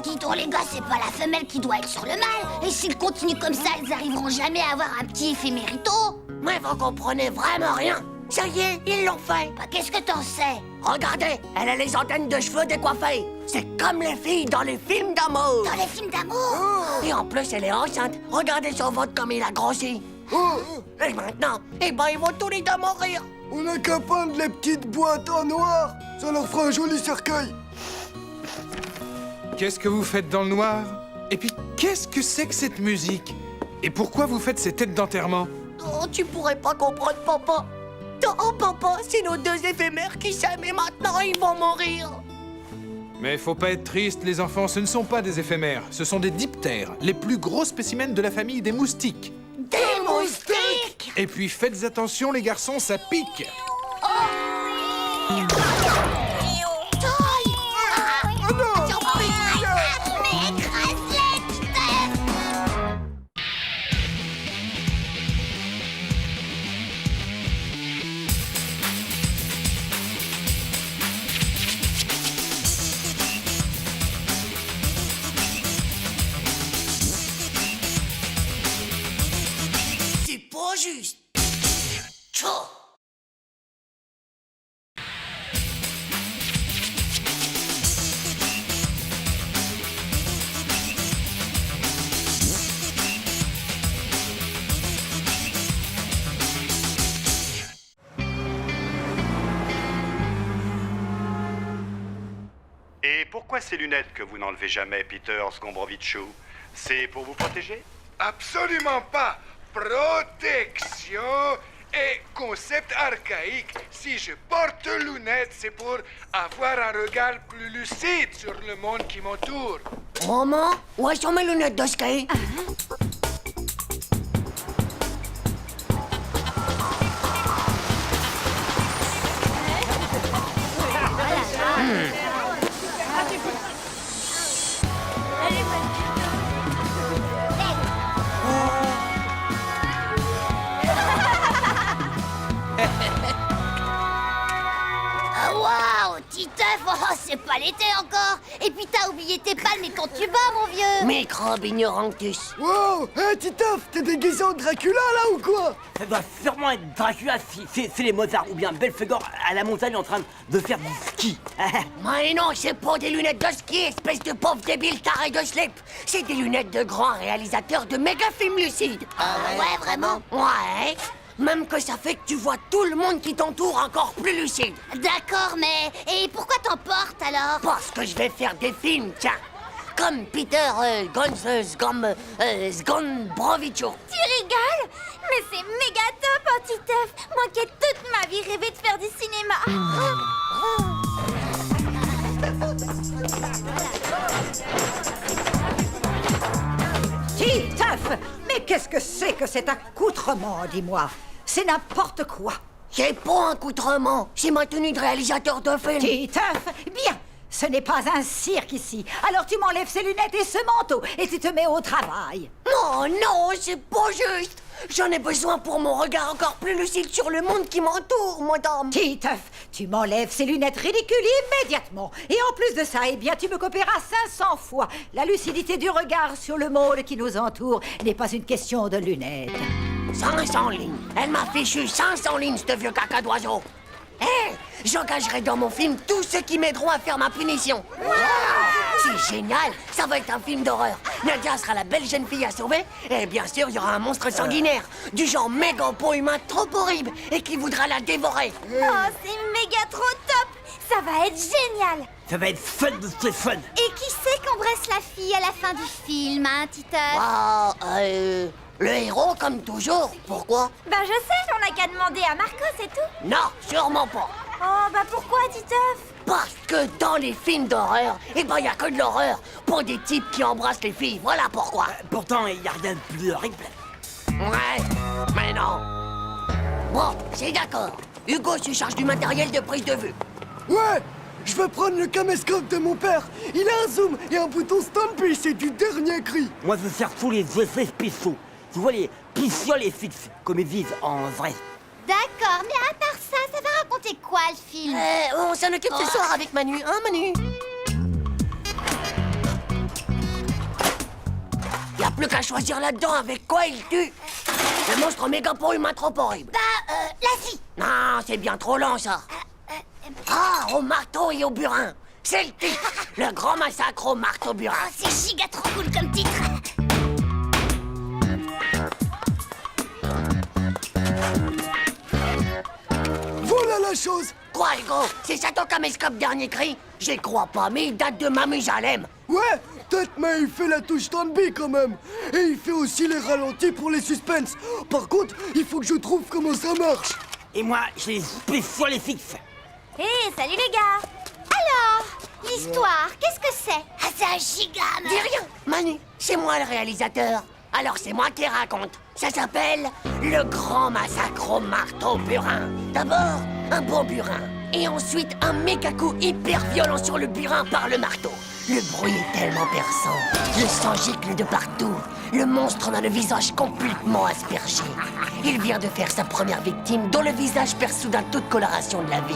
Dis donc les gars, c'est pas la femelle qui doit être sur le mâle. Et s'ils continuent comme ça, ils arriveront jamais à avoir un petit éphémérito. Mais vous comprenez vraiment rien. Ça y est, ils l'ont fait. Bah, qu'est-ce que t'en sais? Regardez, elle a les antennes de cheveux décoiffées. C'est comme les filles dans les films d'amour. Dans les films d'amour? Et en plus, elle est enceinte. Regardez son ventre comme il a grossi. Et maintenant, eh ben, ils vont tous les deux mourir. On a qu'à peindre les petites boîtes en noir. Ça leur fera un joli cercueil. Qu'est-ce que vous faites dans le noir? Et puis, qu'est-ce que c'est que cette musique? Et pourquoi vous faites ces têtes d'enterrement? Oh, tu pourrais pas comprendre, papa. Oh, papa, c'est nos deux éphémères qui s'aiment et maintenant ils vont mourir. Mais faut pas être triste, les enfants, ce ne sont pas des éphémères. Ce sont des diptères, les plus gros spécimens de la famille des moustiques. Des moustiques? Et puis faites attention, les garçons, ça pique. C'est pas juste. Tchou. Et pourquoi ces lunettes que vous n'enlevez jamais, Peter Sgombrovichou? C'est pour vous protéger? Absolument pas. Protection est concept archaïque. Si je porte lunettes, c'est pour avoir un regard plus lucide sur le monde qui m'entoure. Maman, où sont mes lunettes de ski? Waouh, Titeuf, oh, c'est pas l'été encore. Et puis t'as oublié tes palmes et quand tu vas, mon vieux. Microbe ignorantus. Wow, hé Titeuf, t'es déguisé en Dracula là ou quoi? Ça doit sûrement être Dracula si c'est les Mozart ou bien Belphégor à la montagne en train de faire du ski. Mais non, c'est pas des lunettes de ski, espèce de pauvre débile taré de slip. C'est des lunettes de grands réalisateurs de méga films lucides. Ouais, vraiment? Ouais. Même que ça fait que tu vois tout le monde qui t'entoure encore plus lucide. D'accord, mais... Et pourquoi t'en portes, alors? Parce que je vais faire des films, tiens. Comme Peter Sgombrovichou. Tu rigoles? Mais c'est méga top, hein, Titeuf. Moi qui ai toute ma vie rêvé de faire du cinéma. Titeuf! Mais qu'est-ce que c'est que cet accoutrement, dis-moi? C'est n'importe quoi. C'est pas un accoutrement, c'est ma tenue de réalisateur de film. Titeuf, bien. Ce n'est pas un cirque ici. Alors tu m'enlèves ces lunettes et ce manteau et tu te mets au travail. Non, non, c'est pas juste. J'en ai besoin pour mon regard encore plus lucide sur le monde qui m'entoure, madame. Titeuf, tu m'enlèves ces lunettes ridicules immédiatement. Et en plus de ça, eh bien, tu me copieras 500 fois. La lucidité du regard sur le monde qui nous entoure n'est pas une question de lunettes. 500 lignes. Elle m'a fichu 500 lignes, ce vieux caca d'oiseau. Hé, j'engagerai dans mon film tous ceux qui m'aideront à faire ma punition. Wow, c'est génial, ça va être un film d'horreur. Nadia sera la belle jeune fille à sauver. Et bien sûr, il y aura un monstre sanguinaire, du genre méga pot humain trop horrible et qui voudra la dévorer. Oh, c'est méga trop top. Ça va être génial. Ça va être fun de ce fun. Et qui c'est qu'embrasse la fille à la fin du film, hein, Titeuf? Le héros, comme toujours. Pourquoi? Ben je sais, on n'a qu'à demander à Marco, c'est tout. Non, sûrement pas. Oh, bah pourquoi, Titeuf? Parce que dans les films d'horreur, eh ben y a que de l'horreur pour des types qui embrassent les filles. Voilà pourquoi. Pourtant, il n'y a rien de plus horrible. Ouais, mais non. Bon, c'est d'accord. Hugo se charge du matériel de prise de vue. Ouais, je vais prendre le caméscope de mon père. Il a un zoom et un bouton stand-by, c'est du dernier cri. Moi, je veux faire tous les effets spéciaux. Tu vois, les pistioles et fixes, comme ils disent en vrai. D'accord, mais à part ça, ça va raconter quoi le film? On s'en occupe ce soir avec Manu, hein Manu? Y a plus qu'à choisir là-dedans avec quoi il tue. Le monstre mégapo humain trop horrible. La vie. Non, c'est bien trop lent ça. Ah, au marteau et au burin. C'est le titre. Le grand massacre au marteau burin. Oh, c'est giga trop cool comme titre. Voilà la chose. Quoi, Hugo? C'est ça ton caméscope dernier cri? J'y crois pas, mais il date de Mamie-Jalem. Ouais, peut-être, mais il fait la touche stand-by quand même. Et il fait aussi les ralentis pour les suspens. Par contre, il faut que je trouve comment ça marche. Et moi, j'ai les spéciales et fixes. Hé, salut les gars. Alors, l'histoire, qu'est-ce que c'est? Ah, c'est un giga. Dis rien, Manu, c'est moi le réalisateur. Alors c'est moi qui raconte. Ça s'appelle Le Grand Massacre au Marteau Burin. D'abord, un bon burin. Et ensuite, un méga coup hyper violent sur le burin par le marteau. Le bruit est tellement perçant. Le sang gicle de partout. Le monstre en a le visage complètement aspergé. Il vient de faire sa première victime, dont le visage perd soudain toute coloration de la vie.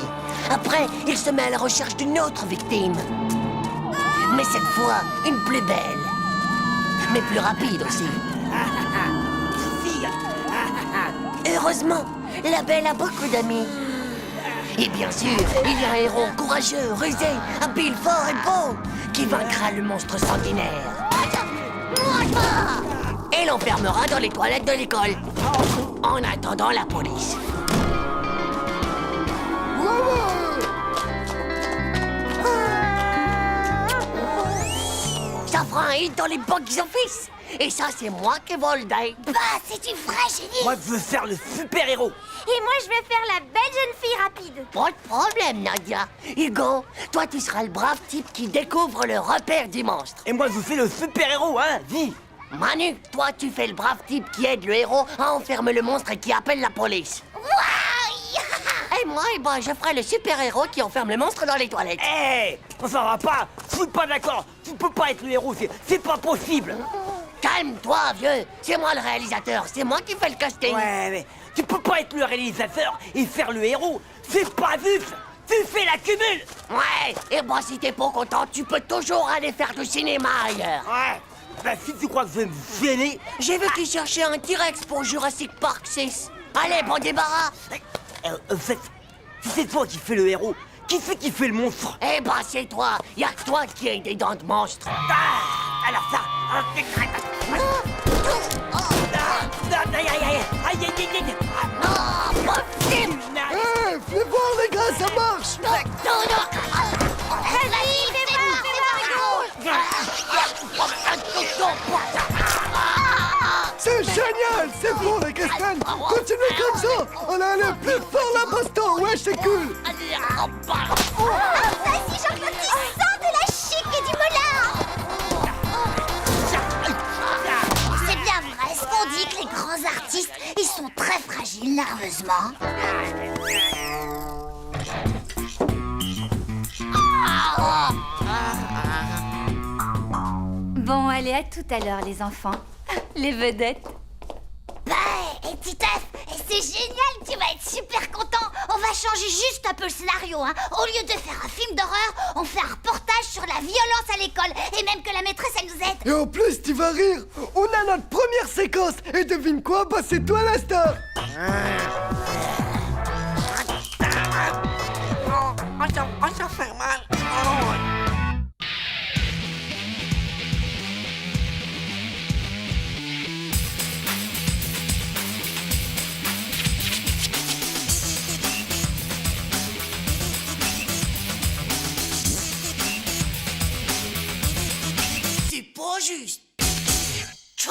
Après, il se met à la recherche d'une autre victime. Mais cette fois, une plus belle. Mais plus rapide aussi. Heureusement, la belle a beaucoup d'amis. Et bien sûr, il y a un héros courageux, rusé, habile, fort et beau, qui vaincra le monstre sanguinaire. Et l'enfermera dans les toilettes de l'école. En attendant la police. Ça fera un hit dans les box-office. Et ça, c'est moi qui vole day. Bah, c'est du vrai génie. Moi, je veux faire le super-héros. Et moi, je vais faire la belle jeune fille rapide. Pas de problème, Nadia. Hugo, toi, tu seras le brave type qui découvre le repère du monstre. Et moi, je fais le super-héros, hein, dis. Manu, toi, tu fais le brave type qui aide le héros à enfermer le monstre et qui appelle la police. Et moi, je ferai le super-héros qui enferme le monstre dans les toilettes. Hé, ça va pas. Je suis pas d'accord. Tu peux pas être le héros, c'est pas possible. Calme-toi, vieux. C'est moi le réalisateur. C'est moi qui fais le casting. Ouais, mais tu peux pas être le réalisateur et faire le héros. C'est pas juste. Tu fais la cumule. Ouais, et si t'es pas content, tu peux toujours aller faire du cinéma ailleurs. Ouais. Bah, si tu crois que je vais me gêner... J'ai vu qu'ils cherchaient un T-Rex pour Jurassic Park 6. Allez, bon débarras. En fait, si c'est toi qui fais le héros, qui c'est qui fait le monstre? C'est toi. Y a que toi qui as des dents de monstre. Alors ça... Fais voir les gars, ça marche. Vas-y, fais voir, C'est génial, c'est bon les Kesten. Continuez comme ça. On a aller plus fort la baston. Ouais, c'est cool. Vas-y, Jean-Claude, tu sens de la chic et du molar. C'est bien vrai ce qu'on dit que les grands artistes, ils sont très fragiles nerveusement. Bon, allez, à tout à l'heure, les enfants. Les vedettes. Et Titeuf, c'est génial, tu vas être super content. On va changer juste un peu le scénario, hein. Au lieu de faire un film d'horreur, on fait un reportage sur la violence à l'école. Et même que la maîtresse, elle nous aide. Et en plus, tu vas rire. On a notre première séquence. Et devine quoi? C'est toi la star. Ça fait mal. C'est pas juste. Tchou.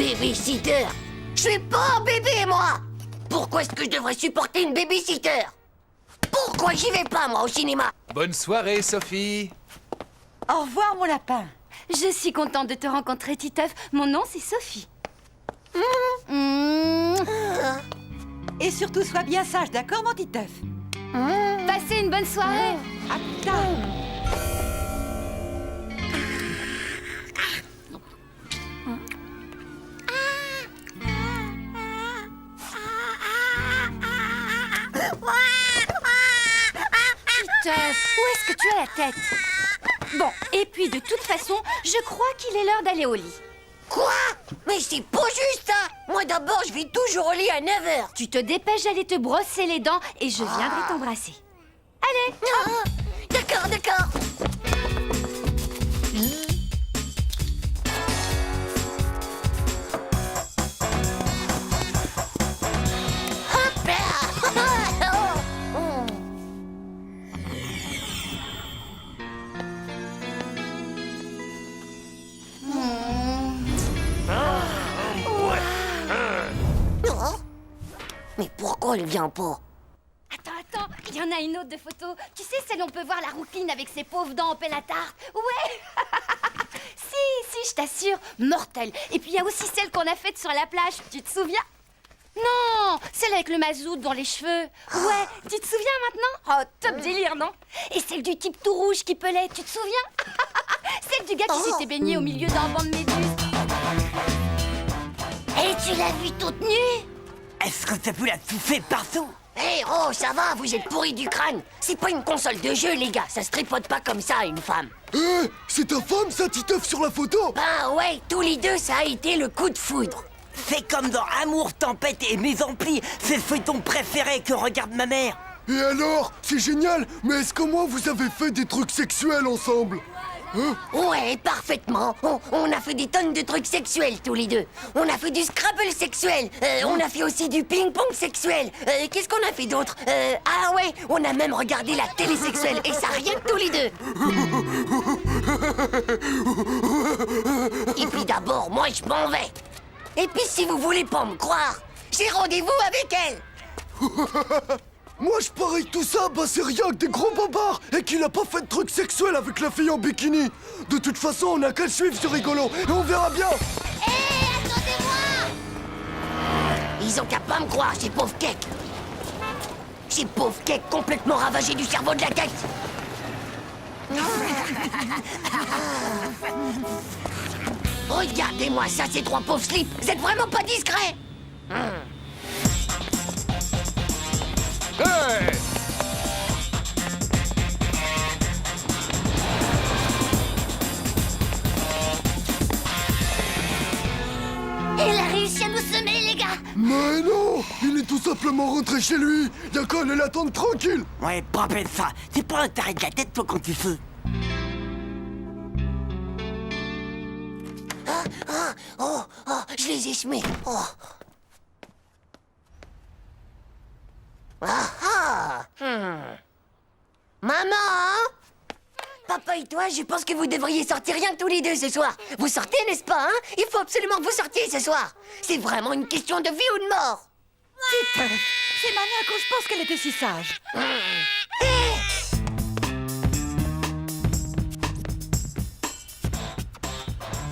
Babysitter? Je suis pas un bébé, moi! Pourquoi est-ce que je devrais supporter une babysitter? Pourquoi j'y vais pas, moi, au cinéma? Bonne soirée, Sophie. Au revoir, mon lapin. Je suis contente de te rencontrer, Titeuf. Mon nom, c'est Sophie. Et surtout, sois bien sage, d'accord, mon Titeuf? Passez une bonne soirée. À plus tard. Titeuf, où est-ce que tu as la tête? Bon, et puis de toute façon, je crois qu'il est l'heure d'aller au lit. Quoi? Mais c'est pas juste, ça! Moi, d'abord, je vais toujours au lit à 9h. Tu te dépêches d'aller te brosser les dents et je viendrai t'embrasser. Allez! D'accord, d'accord. Hop là. Oh. Mais pourquoi elle vient pas? Attends, il y en a une autre de photo. Tu sais, celle où on peut voir la rouquine avec ses pauvres dents en pelle à tarte. Ouais. Si, je t'assure, mortelle. Et puis il y a aussi celle qu'on a faite sur la plage, tu te souviens? Non, celle avec le mazout dans les cheveux. Ouais, tu te souviens maintenant? Oh, top délire, non? Et celle du type tout rouge qui pelait, tu te souviens? Celle du gars qui s'était baigné au milieu d'un banc de méduses. Et tu l'as vue toute nue? Est-ce que t'as pu la touffer partout? Hé, oh, ça va, vous êtes pourris du crâne. C'est pas une console de jeu, les gars. Ça se tripote pas comme ça à une femme. C'est ta femme, ça, Titeuf, sur la photo? Ben ouais, tous les deux, ça a été le coup de foudre. C'est comme dans Amour, Tempête et Mise en Pli. C'est le feuilleton préféré que regarde ma mère. Et alors? C'est génial, mais est-ce qu'au moins vous avez fait des trucs sexuels ensemble? Ouais, parfaitement. On a fait des tonnes de trucs sexuels, tous les deux. On a fait du Scrabble sexuel. On a fait aussi du ping-pong sexuel. Qu'est-ce qu'on a fait d'autre? Ah ouais, on a même regardé la télé sexuelle. Et ça, rien que tous les deux. Et puis d'abord, moi, je m'en vais. Et puis si vous voulez pas me croire, j'ai rendez-vous avec elle. Moi, je parie que tout ça, bah c'est rien que des gros bobards et qu'il a pas fait de trucs sexuels avec la fille en bikini. De toute façon, on a qu'à le suivre, c'est rigolo, et on verra bien. Hé, attendez-moi! Ils ont qu'à pas me croire, ces pauvres cakes. Ces pauvres cakes complètement ravagés du cerveau de la tête. Regardez-moi ça, ces trois pauvres slips. Vous êtes vraiment pas discrets. Hey! Elle a réussi à nous semer, les gars! Mais non, il est tout simplement rentré chez lui. Y'a qu'à aller l'attendre tranquille. Ouais, pas bête ça. C'est pas un taré de la tête, toi, quand tu fais. Je les ai semés. Maman! Papa et toi, je pense que vous devriez sortir rien que tous les deux ce soir. Vous sortez, n'est-ce pas, hein? Il faut absolument que vous sortiez ce soir. C'est vraiment une question de vie ou de mort. Titeuf, c'est maintenant que je pense qu'elle était si sage.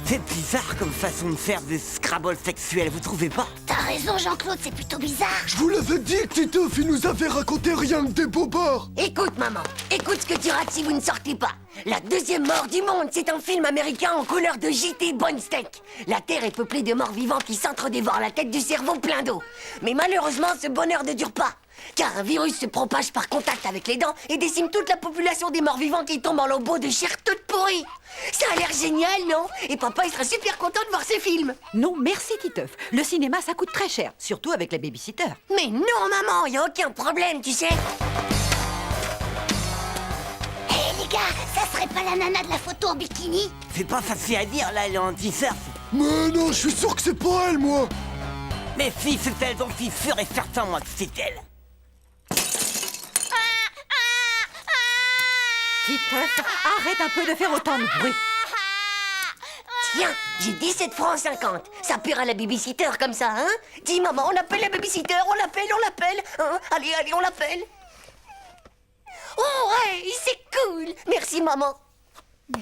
C'est bizarre comme façon de faire des Scrabble sexuels, vous trouvez pas? T'as raison, Jean-Claude, c'est plutôt bizarre. Je vous l'avais dit que Titeuf, il nous avait raconté rien que des bobards. Écoute, maman, écoute ce que tu rates si vous ne sortez pas. La deuxième mort du monde, c'est un film américain en couleur de JT Bonsteak. La Terre est peuplée de morts vivants qui s'entre-dévorent la tête du cerveau plein d'eau. Mais malheureusement, ce bonheur ne dure pas. Car un virus se propage par contact avec les dents et décime toute la population des morts vivants qui tombent en lambeaux de chair toute pourrie. Ça a l'air génial, non? Et papa, il sera super content de voir ce film. Non, merci, Titeuf. Le cinéma, ça coûte très cher, surtout avec la babysitter. Mais non, maman, y a aucun problème, tu sais. Hé, les gars, ça serait pas la nana de la photo en bikini? C'est pas facile à dire, là, elle est en t-shirt. Mais non, je suis sûr que c'est pas elle, moi. Mais si, c'est elle, j'en suis sûr et certain, moi, que c'est elle. Titeuf, arrête un peu de faire autant de bruit. Tiens, j'ai 17 francs 50. Ça paiera la babysitter comme ça, hein? Dis, maman, on appelle la babysitter, on l'appelle, hein? Allez, on l'appelle. Oh, ouais, c'est cool. Merci, maman.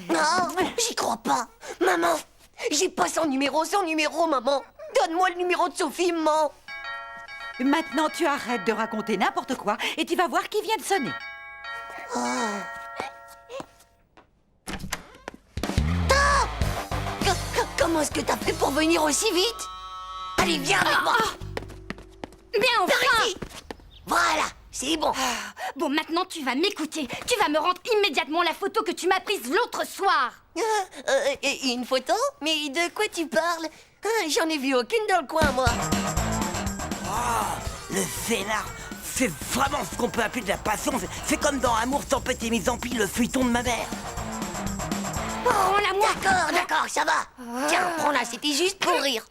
Non, j'y crois pas. Maman, j'ai pas son numéro, maman. Donne-moi le numéro de Sophie, maman. Maintenant, tu arrêtes de raconter n'importe quoi et tu vas voir qui vient de sonner. Comment est-ce que t'as fait pour venir aussi vite? Allez, viens avec moi. Bien, enfin! Ici. Voilà, c'est bon. Bon, maintenant, tu vas m'écouter. Tu vas me rendre immédiatement la photo que tu m'as prise l'autre soir. Une photo? Mais de quoi tu parles? J'en ai vu aucune dans le coin, moi. Le félard, c'est vraiment ce qu'on peut appeler de la passion. C'est comme dans Amour, tempête et mise en pile, le feuilleton de ma mère. Oh, d'accord, ça va. Tiens, prends-la, c'était juste pour rire.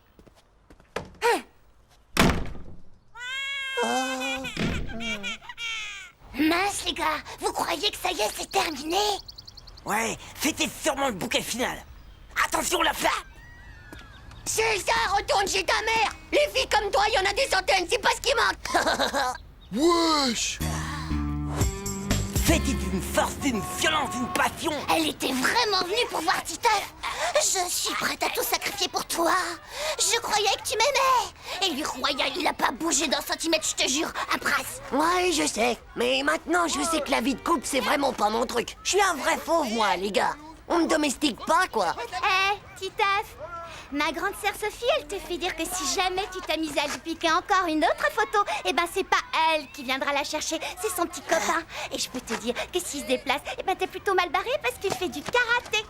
Mince, les gars, vous croyez que ça y est, c'est terminé? Ouais, c'était sûrement le bouquet final. Attention, la flamme! C'est ça, retourne chez ta mère. Les filles comme toi, il y en a des centaines, c'est pas ce qui manque. Wesh! C'était d'une force, d'une violence, d'une passion. Elle était vraiment venue pour voir Titeuf. Je suis prête à tout sacrifier pour toi. Je croyais que tu m'aimais. Et lui, royal, il a pas bougé d'un centimètre, je te jure, à Brasse. Ouais, je sais. Mais maintenant, je sais que la vie de couple, c'est vraiment pas mon truc. Je suis un vrai fauve, moi, les gars. On me domestique pas, quoi. Titeuf, ma grande sœur Sophie, elle te fait dire que si jamais tu t'amuses à lui piquer encore une autre photo, eh ben c'est pas elle qui viendra la chercher, c'est son petit copain. Et je peux te dire que s'il se déplace, eh ben t'es plutôt mal barré parce qu'il fait du karaté.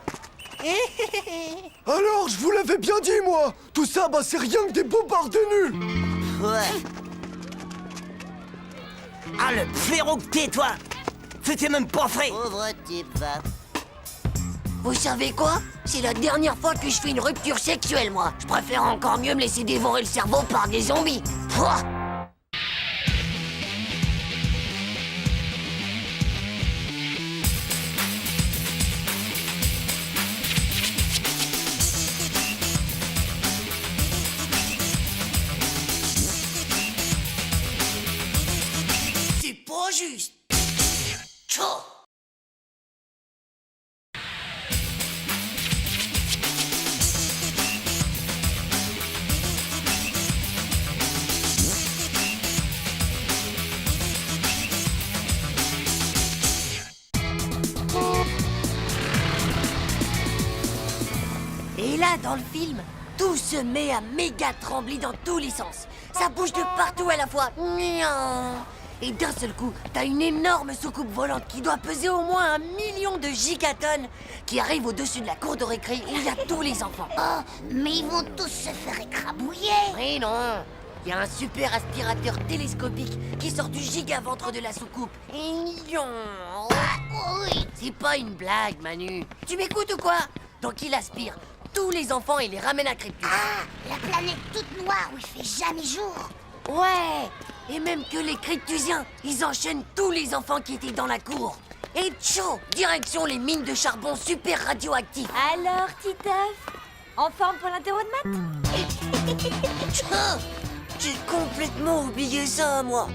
Alors, je vous l'avais bien dit, moi. Tout ça, c'est rien que des bobards de nuls. Ouais. Ah, le blaireau que t'es, toi! C'était même pas vrai! Pauvre type, va. Vous savez quoi? C'est la dernière fois que je fais une rupture sexuelle, moi. Je préfère encore mieux me laisser dévorer le cerveau par des zombies. Pouah. C'est pas juste. Tchou. Et là, dans le film, tout se met à méga trembler dans tous les sens. Ça bouge de partout à la fois. Et d'un seul coup, t'as une énorme soucoupe volante qui doit peser au moins 1 million de gigatonnes qui arrive au-dessus de la cour de récré et il y a tous les enfants. Oh, mais ils vont tous se faire écrabouiller. Oui, non. Il y a un super aspirateur télescopique qui sort du gigaventre de la soucoupe. Oui. C'est pas une blague, Manu. Tu m'écoutes ou quoi? Donc il aspire tous les enfants et les ramène à Krypton. La planète toute noire où il fait jamais jour. Ouais. Et même que les Kryptusiens, ils enchaînent tous les enfants qui étaient dans la cour. Et tchou, direction les mines de charbon super radioactifs. Alors, Titeuf, en forme pour l'interro de maths? J'ai complètement oublié ça, moi.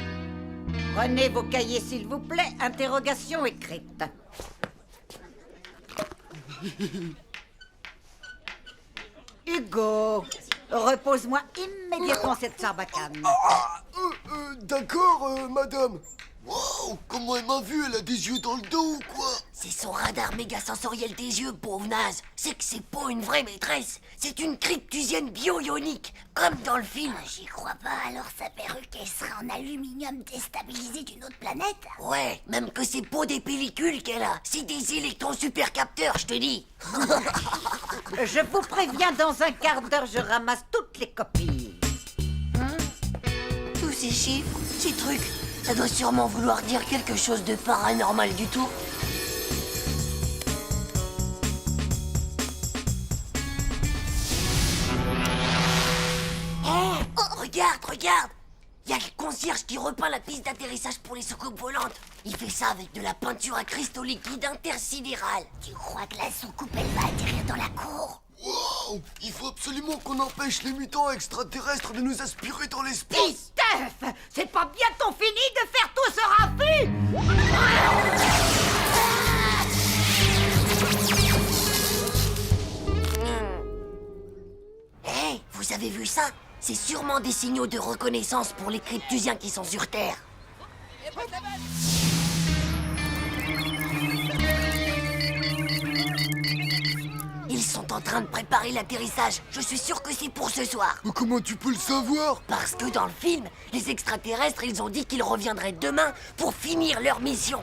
Prenez vos cahiers, s'il vous plaît. Interrogation écrite. Hugo, repose-moi immédiatement cette sarbacane. D'accord, madame. Wow, comment elle m'a vu? Elle a des yeux dans le dos ou quoi? C'est son radar méga sensoriel des yeux, pauvre naze. C'est que c'est pas une vraie maîtresse. C'est une cryptusienne bio-ionique, comme dans le film. J'y crois pas, alors sa perruque, elle sera en aluminium déstabilisé d'une autre planète? Ouais, même que c'est pas des pellicules qu'elle a. C'est des électrons supercapteurs, je te dis. Je vous préviens, dans un quart d'heure, je ramasse toutes les copies. Tous ces chiffres, ces trucs, ça doit sûrement vouloir dire quelque chose de paranormal du tout. Oh, regarde! Il y a le concierge qui repeint la piste d'atterrissage pour les soucoupes volantes. Il fait ça avec de la peinture à cristaux liquides intersidérales. Tu crois que la soucoupe, elle va atterrir dans la cour? Wow, Wow! Il faut absolument qu'on empêche les mutants extraterrestres de nous aspirer dans l'espace! Titeuf, c'est pas bientôt fini de faire tout ce raffut? Hé, vous avez vu ça? C'est sûrement des signaux de reconnaissance pour les cryptusiens qui sont sur Terre. Ils sont en train de préparer l'atterrissage. Je suis sûr que c'est pour ce soir. Mais comment tu peux le savoir? Parce que dans le film, les extraterrestres, ils ont dit qu'ils reviendraient demain pour finir leur mission.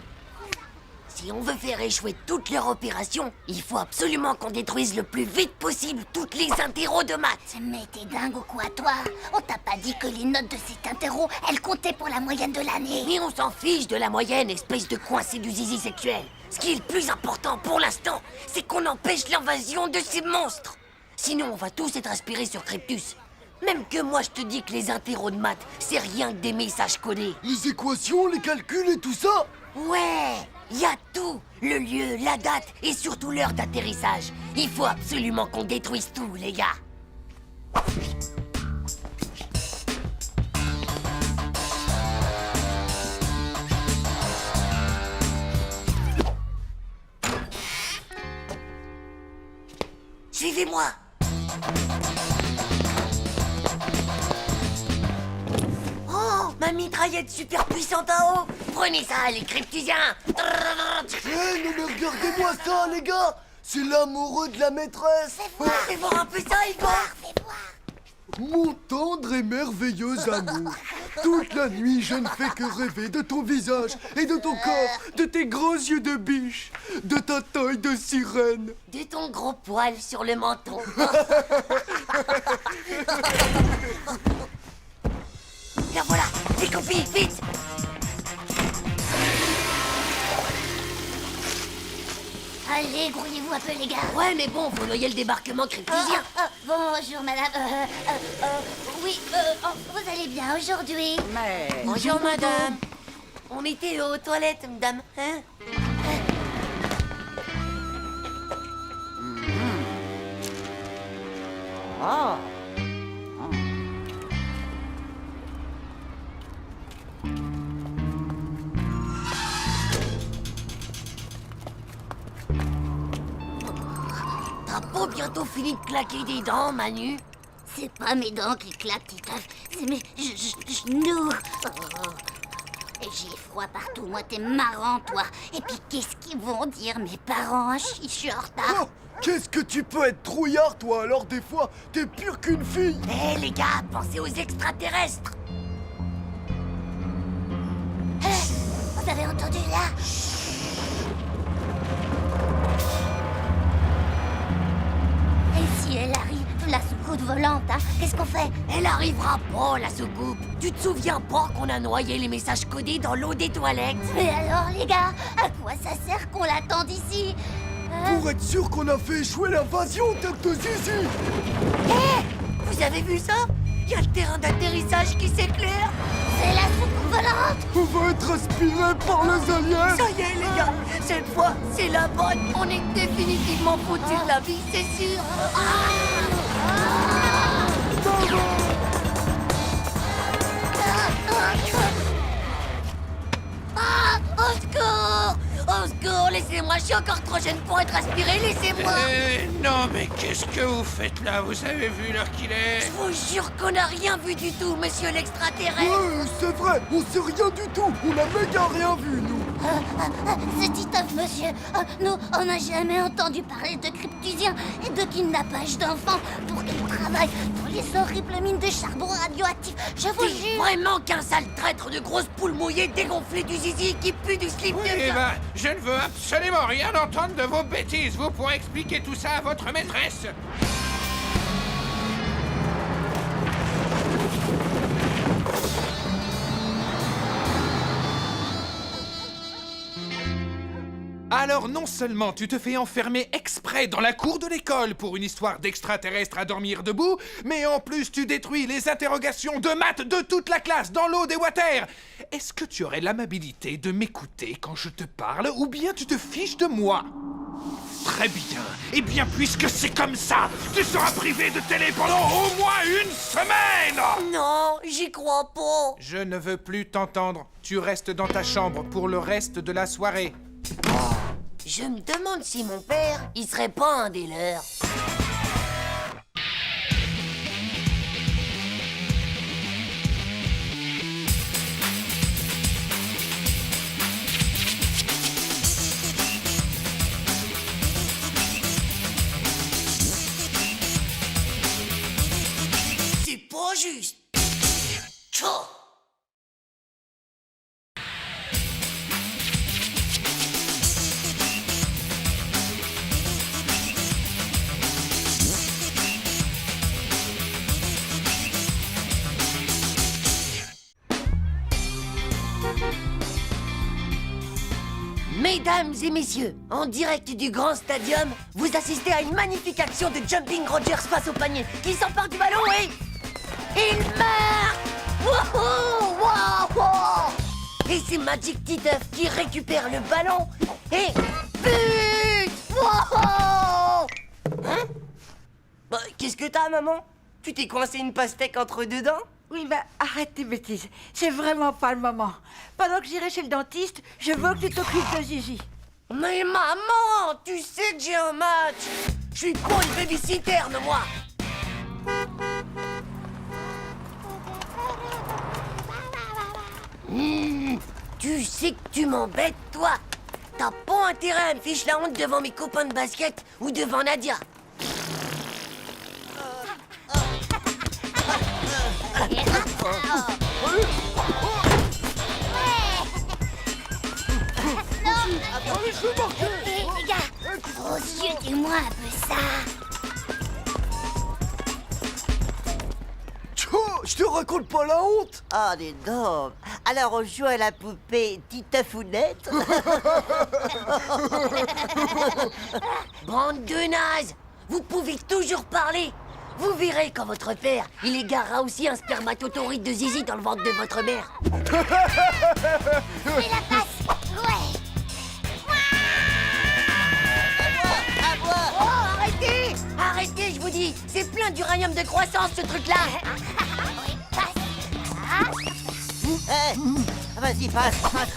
Si on veut faire échouer toute leur opération, il faut absolument qu'on détruise le plus vite possible toutes les interros de maths. Mais t'es dingue ou quoi, toi? On t'a pas dit que les notes de cet interro, elles comptaient pour la moyenne de l'année? Mais on s'en fiche de la moyenne, espèce de coincé du zizi sexuel. Ce qui est le plus important pour l'instant, c'est qu'on empêche l'invasion de ces monstres. Sinon, on va tous être aspirés sur Cryptus. Même que moi, je te dis que les interros de maths, c'est rien que des messages codés. Les équations, les calculs et tout ça? Ouais, y a tout. Le lieu, la date et surtout l'heure d'atterrissage. Il faut absolument qu'on détruise tout, les gars. Suivez-moi. Oh, ma mitraillette super puissante en haut. Prenez ça, les cryptusiens. Hé, non mais regardez-moi ça, les gars! C'est l'amoureux de la maîtresse! Fais voir un peu ça, Igor. Mon tendre et merveilleux amour! Toute la nuit, je ne fais que rêver de ton visage et de ton corps, de tes gros yeux de biche, de ta taille de sirène. De ton gros poil sur le menton. La voilà, découpez, vite! Allez, grouillez-vous un peu, les gars. Ouais, mais bon, faut noyer le débarquement cryptusien. Bonjour, madame. Oui, vous allez bien aujourd'hui? Bonjour, madame. On était aux toilettes, madame. Hein? Oh. T'as pas bientôt fini de claquer des dents, Manu? C'est pas mes dents qui claquent, Titeuf, c'est mes genoux. Et j'ai froid partout, moi t'es marrant, toi. Et puis qu'est-ce qu'ils vont dire, mes parents? Je suis en retard. Oh, qu'est-ce que tu peux être trouillard, toi, alors des fois, t'es pire qu'une fille! Hé, les gars, pensez aux extraterrestres! Vous avez entendu, là? Et si elle arrive, la soucoupe volante, hein? Qu'est-ce qu'on fait? Elle arrivera pas, la soucoupe. Tu te souviens pas qu'on a noyé les messages codés dans l'eau des toilettes? Mais alors, les gars, à quoi ça sert qu'on l'attende ici? Pour être sûr qu'on a fait échouer l'invasion, tête de zizi! Hé! Vous avez vu ça? Il y a le terrain d'atterrissage qui s'éclaire! C'est la soucoupe volante! On va être aspiré par les aliens! Ça y est, les gars! Cette fois, c'est la bonne! On est définitivement foutus de la vie, c'est sûr! Au secours! Au secours! Laissez-moi, je suis encore trop jeune pour être aspiré, laissez-moi! Non, mais qu'est-ce que vous faites là? Vous avez vu l'heure qu'il est? Je vous jure qu'on n'a rien vu du tout, monsieur l'extraterrestre! Ouais, c'est vrai, on sait rien du tout! On a méga rien vu, nous! C'est Titeuf, monsieur. Nous, on n'a jamais entendu parler de cryptusiens et de kidnappage d'enfants pour qu'ils travaillent dans les horribles mines de charbon radioactif. Je vous T'es jure. vraiment qu'un sale traître de grosse poule mouillée dégonflée du zizi qui pue du slip de Oui, viande. ben, je ne veux absolument rien entendre de vos bêtises. Vous pourrez expliquer tout ça à votre maîtresse. Alors non seulement tu te fais enfermer exprès dans la cour de l'école pour une histoire d'extraterrestre à dormir debout, mais en plus tu détruis les interrogations de maths de toute la classe dans l'eau des water. Est-ce que tu aurais l'amabilité de m'écouter quand je te parle ou bien tu te fiches de moi? Très bien. Eh bien, puisque c'est comme ça, tu seras privé de télé pendant au moins une semaine. Non, j'y crois pas. Je ne veux plus t'entendre. Tu restes dans ta chambre pour le reste de la soirée. Je me demande si mon père, il serait pas un des leurs. C'est pas juste. Tchou. Mesdames et messieurs, en direct du grand stadium, vous assistez à une magnifique action de Jumping Rogers face au panier, qui s'empare du ballon et... il marque! Wouhou! Wouhou! Et c'est Magic Titeuf qui récupère le ballon et... but! Wouhou! Hein? Bah, qu'est-ce que t'as, maman? Tu t'es coincé une pastèque entre deux dents? Oui, bah, arrête tes bêtises. C'est vraiment pas le moment. Pendant que j'irai chez le dentiste, je veux que tu t'occupes de Zizi. Mais maman, tu sais que j'ai un match. Je suis pas une babysitter, moi. Tu sais que tu m'embêtes, toi. T'as pas intérêt à me ficher la honte devant mes copains de basket ou devant Nadia. Hé, les gars, gros yeux, dis-moi un peu ça. Je te raconte pas la honte. Ah, dis donc. Alors on joue à la poupée Titefounette. Bande de nazes. Vous pouvez toujours parler. Vous verrez quand votre père, il égarera aussi un spermatotoride de zizi dans le ventre de votre mère. Fais la passe. Ouais. Oh, arrêtez! Arrêtez, je vous dis. C'est plein d'uranium de croissance, ce truc-là. Vas-y, passe.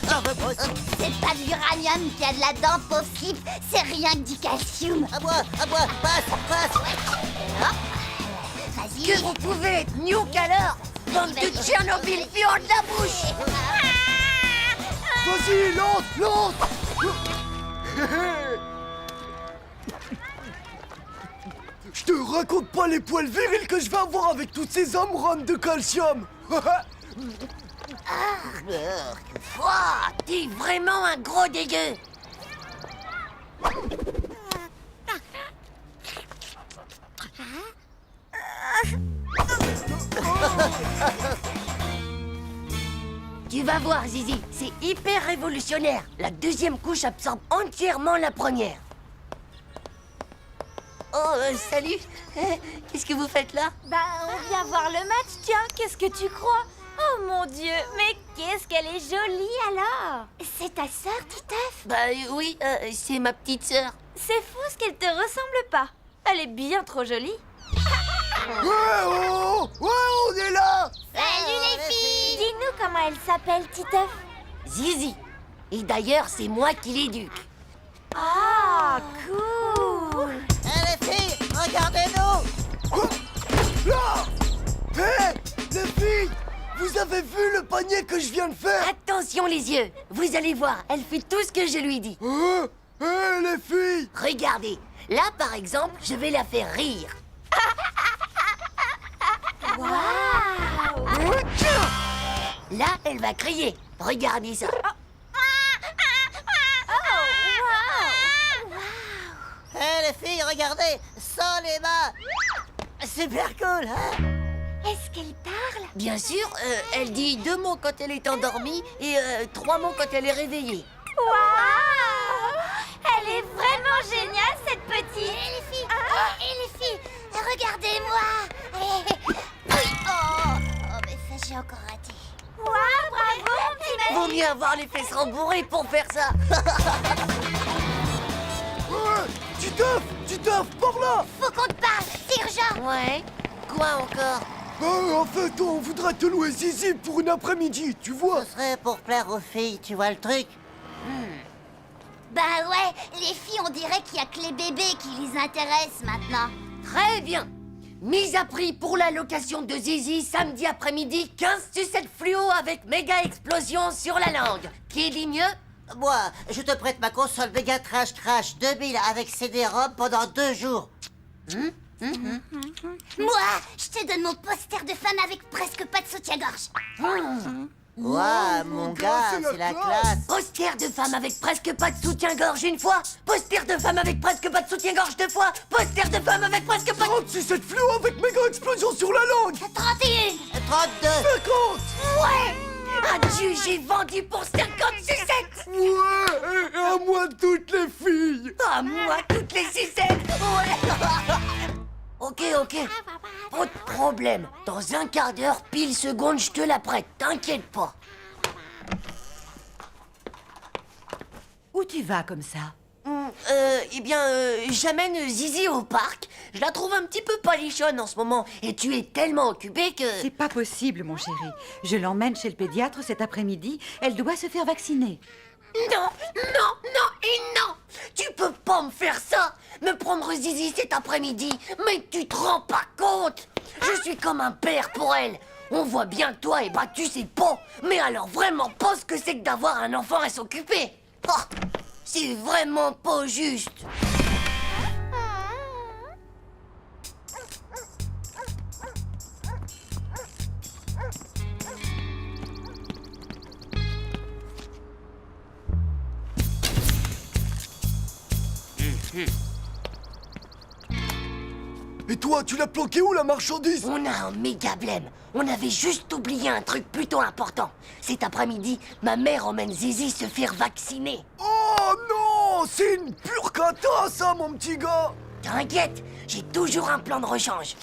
J'en veux pas aussi. C'est pas de l'uranium qui a de la dent, pauvre slip. C'est rien que du calcium. À moi, passe. Vas-y. Que vous pouvez être nuque alors, bande de Tchernobyl puant de la bouche. Vas-y, lance. Je te raconte pas les poils virils que je vais avoir avec toutes ces amourantes de calcium. Ouah, t'es vraiment un gros dégueu. Tu vas voir, Zizi, c'est hyper révolutionnaire. La deuxième couche absorbe entièrement la première. Oh, salut. Qu'est-ce que vous faites là? Bah, on vient voir le match, tiens, qu'est-ce que tu crois? Oh mon Dieu, mais qu'est-ce qu'elle est jolie alors! C'est ta sœur, Titeuf? Bah oui, c'est ma petite sœur. C'est fou ce qu'elle te ressemble pas. Elle est bien trop jolie. Ouais, on est là. Salut les filles. Dis-nous comment elle s'appelle, Titeuf. Zizi. Et d'ailleurs, c'est moi qui l'éduque. Ah, cool! Les filles, regardez-nous. Là. Hé, les filles, vous avez vu le panier que je viens de faire? Attention les yeux. Vous allez voir, elle fait tout ce que je lui dis. Hé, les filles. Regardez. Là, par exemple, je vais la faire rire. Waouh! Là, elle va crier. Regardez ça. Les filles, regardez, sans les mains. Super cool, hein? Est-ce qu'elle parle? Bien sûr, elle dit 2 mots quand elle est endormie et 3 mots quand elle est réveillée. Waouh! Elle est vraiment géniale, cette petite! Et les filles, regardez-moi. Oh, mais ça, j'ai encore raté. Waouh, bravo, mon petit Manu! Vaut mieux avoir les fesses rembourrées pour faire ça. Titeuf, par là! Faut qu'on te parle, c'est urgent. Ouais. Quoi encore? En fait, on voudrait te louer Zizi pour une après-midi, tu vois? Ce serait pour plaire aux filles, tu vois le truc? Bah ouais, les filles, on dirait qu'il y a que les bébés qui les intéressent maintenant. Très bien. Mise à prix pour la location de Zizi samedi après-midi, 15 sucettes fluo avec méga explosion sur la langue. Qui dit mieux? Moi, je te prête ma console Mega Trash Crash 2000 avec CD-ROM pendant 2 jours. Moi, je te donne mon poster de femme avec presque pas de soutien-gorge. Ouah, mon gars, c'est la classe. Poster de femme avec presque pas de soutien-gorge une fois. Poster de femme avec presque pas de soutien-gorge 2 fois. Poster de femme avec presque pas de... 36 cette fluo avec méga explosion sur la langue! 31. 32. 50! Ouais. Adieu, j'ai vendu pour 50 sucettes. Ouais, et à moi toutes les filles! À moi toutes les sucettes. Ouais. Ok. Pas de problème. Dans un quart d'heure, pile seconde, je te la prête. T'inquiète pas. Où tu vas comme ça? J'amène Zizi au parc. Je la trouve un petit peu palichonne en ce moment. Et tu es tellement occupée que... C'est pas possible, mon chéri. Je l'emmène chez le pédiatre cet après-midi. Elle doit se faire vacciner. Non. Tu peux pas me faire ça. Me prendre Zizi cet après-midi. Mais tu te rends pas compte. Je suis comme un père pour elle. On voit bien que toi, tu sais pas. Mais alors vraiment pas ce que c'est que d'avoir un enfant à s'occuper. Oh, c'est vraiment pas juste. Et toi, tu l'as planqué où la marchandise? On a un méga blême. On avait juste oublié un truc plutôt important. Cet après-midi, ma mère emmène Zizi se faire vacciner. Oh non! C'est une pure cata, ça, mon petit gars! T'inquiète, j'ai toujours un plan de rechange.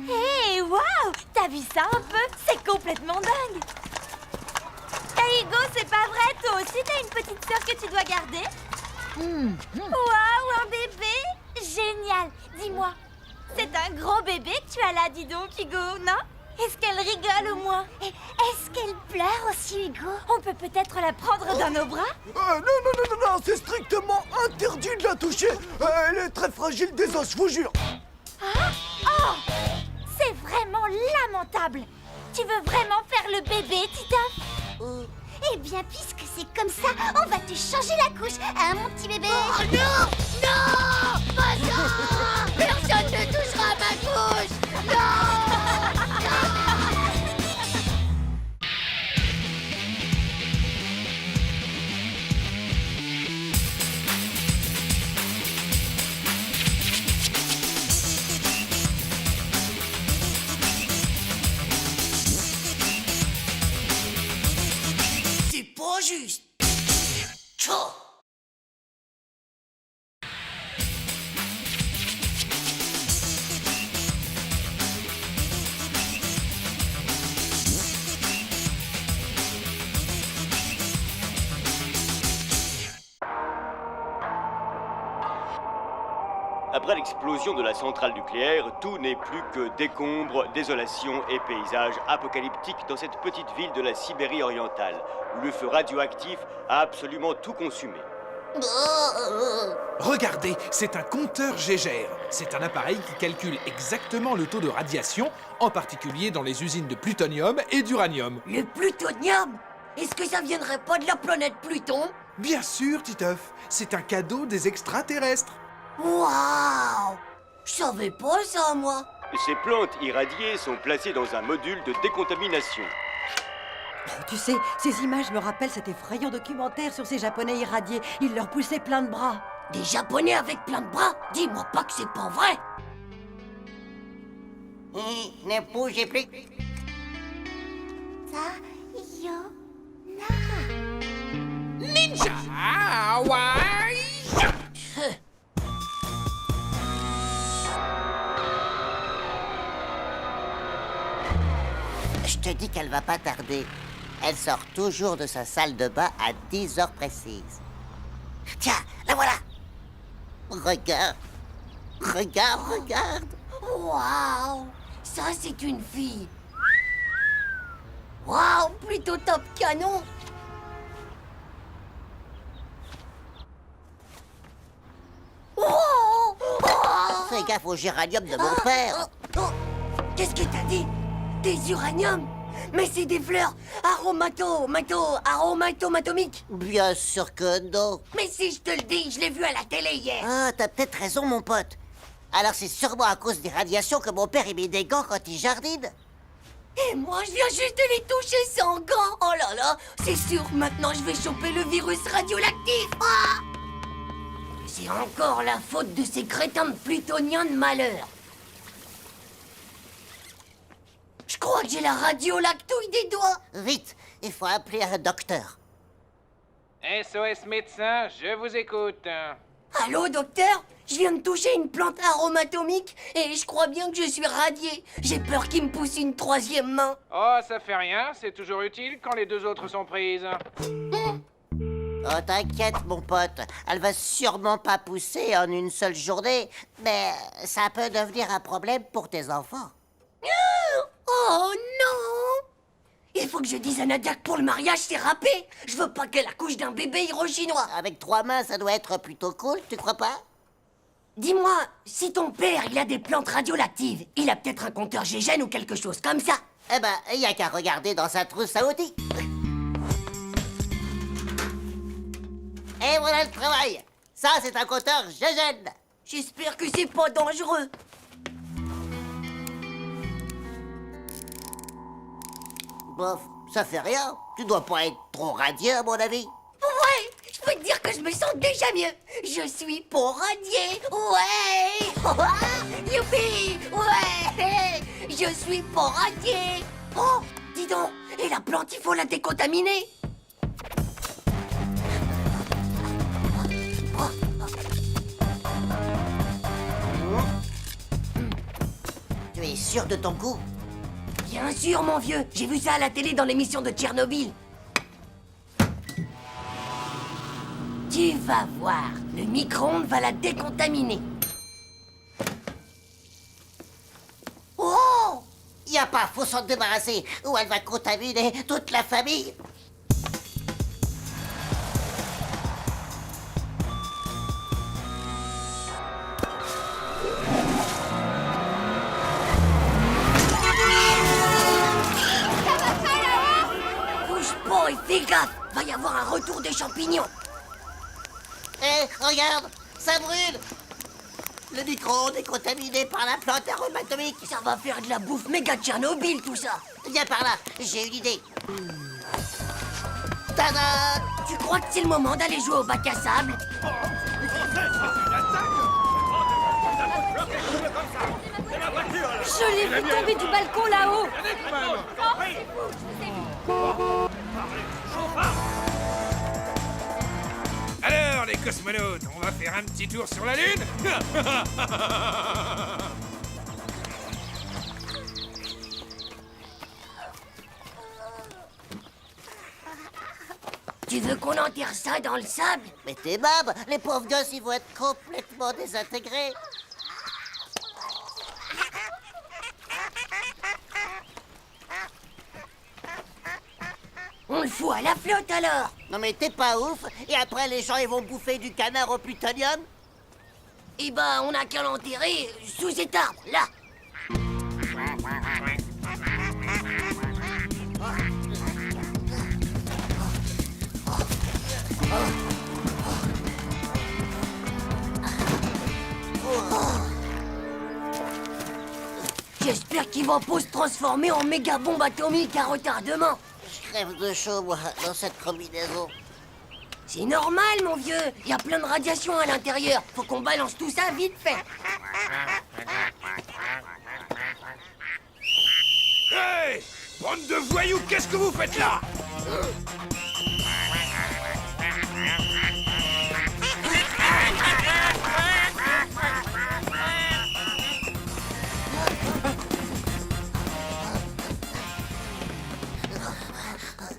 Hé, waouh! T'as vu ça un peu? C'est complètement dingue! Hey Hugo, c'est pas vrai? Toi aussi, t'as une petite sœur que tu dois garder? Waouh, un bébé! Génial! Dis-moi, c'est un gros bébé que tu as là, dis donc, Hugo, non? Est-ce qu'elle rigole au moins? Est-ce qu'elle pleure aussi, Hugo? On peut peut-être la prendre dans nos bras? Non, c'est strictement interdit de la toucher. Elle est très fragile des os, je vous jure. Ah? Oh! C'est vraiment lamentable! Tu veux vraiment faire le bébé, Titeuf? Eh bien, puisque c'est comme ça, on va te changer la couche, hein, mon petit bébé? Oh non! Non! Pas ça! Personne ne touchera à ma couche! Non! C'est pas juste. Tchao. Après l'explosion de la centrale nucléaire, tout n'est plus que décombres, désolation et paysages apocalyptiques dans cette petite ville de la Sibérie orientale, où le feu radioactif a absolument tout consumé. Regardez, c'est un compteur Gégère. C'est un appareil qui calcule exactement le taux de radiation, en particulier dans les usines de plutonium et d'uranium. Le plutonium? Est-ce que ça viendrait pas de la planète Pluton? Bien sûr, Titeuf, c'est un cadeau des extraterrestres. Waouh! Je savais pas ça, moi. Ces plantes irradiées sont placées dans un module de décontamination. Tu sais, ces images me rappellent cet effrayant documentaire sur ces Japonais irradiés. Ils leur poussaient plein de bras. Des Japonais avec plein de bras? Dis-moi pas que c'est pas vrai. Ne bougez plus. Ninja! Ouais! Je te dis qu'elle va pas tarder. Elle sort toujours de sa salle de bain à 10 heures précises. Tiens, la voilà. Regarde. Regarde. Waouh! Ça, c'est une fille. Waouh! Plutôt top canon. Oh! Fais gaffe au géranium de mon père. Qu'est-ce que t'as dit? Des uraniums? Mais c'est des fleurs aromatomatomiques. Bien sûr que non. Mais si je te le dis, je l'ai vu à la télé hier. Ah, t'as peut-être raison, mon pote. Alors c'est sûrement à cause des radiations que mon père met des gants quand il jardine. Et moi, je viens juste de les toucher sans gants. Oh là là, c'est sûr, maintenant je vais choper le virus radioactif. Ah! C'est encore la faute de ces crétins de plutoniens de malheur. Je crois que j'ai la radiolactouille des doigts. Vite, il faut appeler un docteur. SOS médecin, je vous écoute. Allô, docteur? Je viens de toucher une plante aromatomique et je crois bien que je suis radié. J'ai peur qu'il me pousse une troisième main. Oh, ça fait rien, c'est toujours utile quand les deux autres sont prises. Oh, t'inquiète, mon pote. Elle va sûrement pas pousser en une seule journée, mais ça peut devenir un problème pour tes enfants. Oh non! Il faut que je dise à Nadia que pour le mariage, c'est râpé. Je veux pas qu'elle accouche d'un bébé hirochinois. Avec 3 mains, ça doit être plutôt cool, tu crois pas? Dis-moi, si ton père, il a des plantes radioactives, il a peut-être un compteur GGN ou quelque chose comme ça. Eh ben, il y a qu'à regarder dans sa trousse à outils. Et voilà le travail. Ça, c'est un compteur GGN. J'espère que c'est pas dangereux. Bof, ça fait rien. Tu dois pas être trop radieux, à mon avis. Ouais, je peux te dire que je me sens déjà mieux. Je suis pas radié. Ouais. Youpi. Ouais. Je suis pas radié. Oh, dis donc. Et la plante, il faut la décontaminer. Tu es sûr de ton coup? Bien sûr, mon vieux. J'ai vu ça à la télé dans l'émission de Tchernobyl. Tu vas voir. Le micro-ondes va la décontaminer. Oh! Y a pas, faut s'en débarrasser, ou elle va contaminer toute la famille. Bouge pas et fais gaffe. Va y avoir un retour des champignons. Eh, regarde, ça brûle. Le micro-ondes est contaminé par la plante aromatomique. Ça va faire de la bouffe méga Tchernobyl, tout ça. Viens par là, j'ai une idée. Tada! Tu crois que c'est le moment d'aller jouer au bac à sable? Je l'ai vu tomber du balcon là-haut. Alors, les cosmonautes, on va faire un petit tour sur la Lune? Tu veux qu'on enterre ça dans le sable? Mais t'es bab, les pauvres gosses, ils vont être complètement désintégrés. On le fout à la flotte alors. Non mais t'es pas ouf. Et après, les gens, ils vont bouffer du canard au plutonium? Eh ben, on a qu'à l'enterrer sous cet arbre, là. J'espère qu'il va pas se transformer en méga bombe atomique à retardement. Je crève de chaud, moi, dans cette combinaison. C'est normal, mon vieux. Il y a plein de radiation à l'intérieur. Faut qu'on balance tout ça vite fait. Hey! Bande de voyous, qu'est-ce que vous faites là?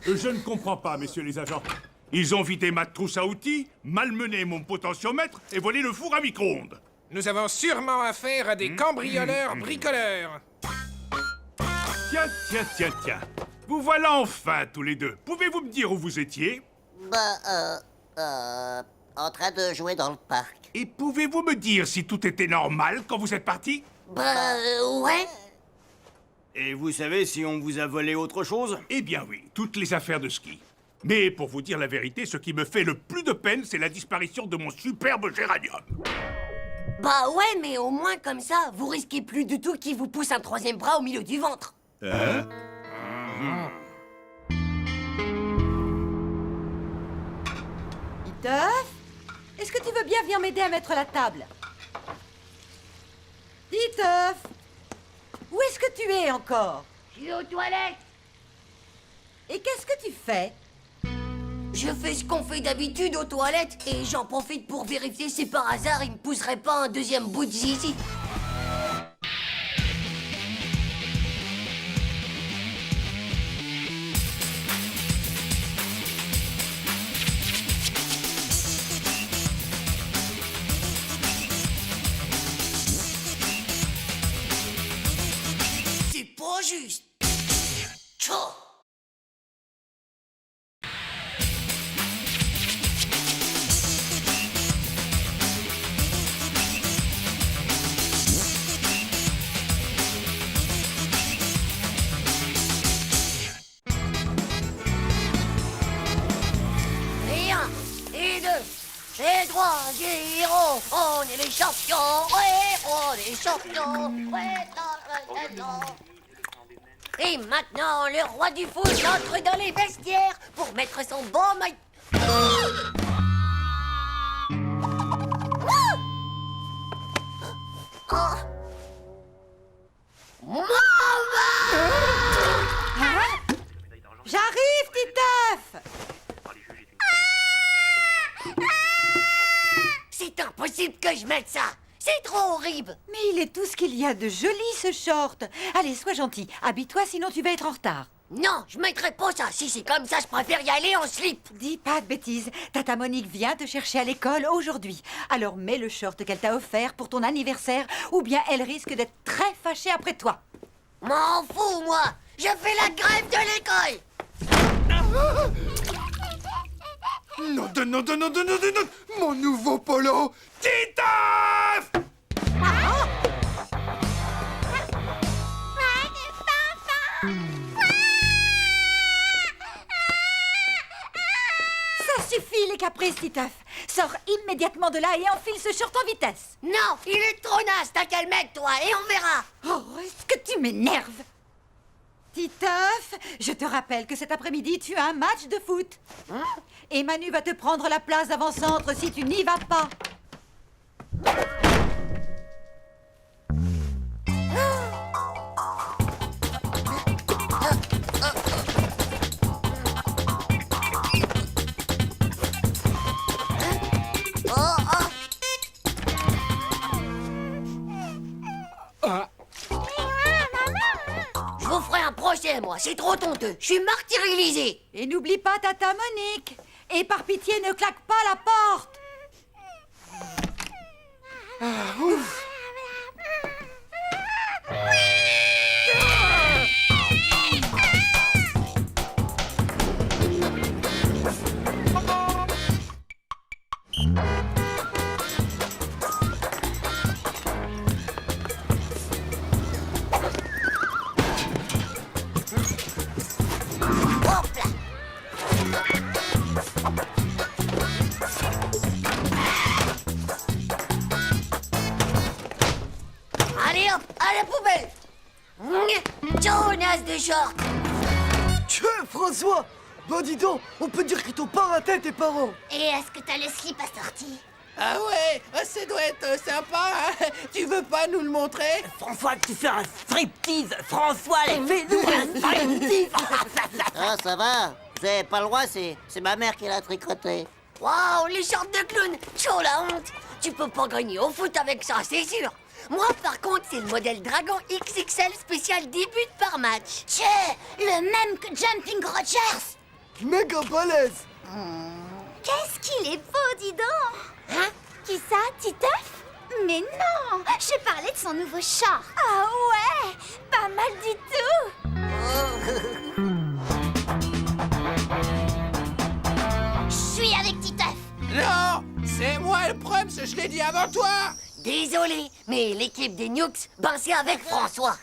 Je ne comprends pas, messieurs les agents. Ils ont vidé ma trousse à outils, malmené mon potentiomètre et volé le four à micro-ondes. Nous avons sûrement affaire à des cambrioleurs bricoleurs. Tiens. Vous voilà enfin, tous les deux. Pouvez-vous me dire où vous étiez? En train de jouer dans le parc. Et pouvez-vous me dire si tout était normal quand vous êtes partis? Ouais. Et vous savez si on vous a volé autre chose? Eh bien oui, toutes les affaires de ski. Mais pour vous dire la vérité, ce qui me fait le plus de peine, c'est la disparition de mon superbe géranium. Bah ouais, mais au moins comme ça, vous risquez plus du tout qu'il vous pousse un troisième bras au milieu du ventre. Hein? Titeuf, est-ce que tu veux bien venir m'aider à mettre la table? Titeuf, où est-ce que tu es encore? Je suis aux toilettes. Et qu'est-ce que tu fais? Je fais ce qu'on fait d'habitude aux toilettes et j'en profite pour vérifier si par hasard il me pousserait pas un deuxième bout de zizi. C'est pas juste. Tchou. Et un, et deux, et trois, héros, on est les champions, ouais, on est les champions, ouais, non. Et maintenant, le roi du foot entre dans les vestiaires pour mettre son bon maillot. J'arrive, Titeuf! C'est impossible que je mette ça. C'est trop horrible. Mais il est tout ce qu'il y a de joli, ce short. Allez, sois gentil. Habille-toi, sinon tu vas être en retard. Non, je mettrai pas ça. Si c'est comme ça, je préfère y aller en slip. Dis pas de bêtises. Tata Monique vient te chercher à l'école aujourd'hui. Alors mets le short qu'elle t'a offert pour ton anniversaire, ou bien elle risque d'être très fâchée après toi. M'en fous, moi. Je fais la grève de l'école. Non, mon nouveau polo. Titeuf! Ça suffit, les caprices, Titeuf. Sors immédiatement de là et enfile ce short en vitesse. Non, il est trop naze. T'as qu'à le mettre, toi, et on verra. Oh, est-ce que tu m'énerves? Titeuf, je te rappelle que cet après-midi, tu as un match de foot. Et Manu va te prendre la place d'avant-centre si tu n'y vas pas. Je vous ferai un procès, moi. C'est trop honteux. Je suis martyrisé. Et n'oublie pas Tata Monique. Et par pitié, ne claque pas la porte. Allez hop, à la poubelle. Jonas de short. Tiens, François. Bah dis donc, on peut dire qu'ils t'ont pas raté tes parents. Et est-ce que t'as le slip assorti? Ah ouais, ça doit être sympa, hein. Tu veux pas nous le montrer? François, tu fais un striptease. François, fais-nous un striptease. Ah, ça va. Vous avez pas le droit, c'est ma mère qui l'a tricoté. Waouh, les shorts de clown. Chaud la honte. Tu peux pas gagner au foot avec ça, c'est sûr. Moi, par contre, c'est le modèle Dragon XXL spécial 10 buts par match. Tchè, le même que Jumping Rogers. méga balèze. Qu'est-ce qu'il est beau, dis donc. Hein? Qui ça, Titeuf? Mais non, je parlais de son nouveau short. Ah ouais, pas mal du tout. Je suis avec Titeuf. Non, c'est moi le Prums, je l'ai dit avant toi. Désolé, mais l'équipe des Nukes, ben c'est avec François.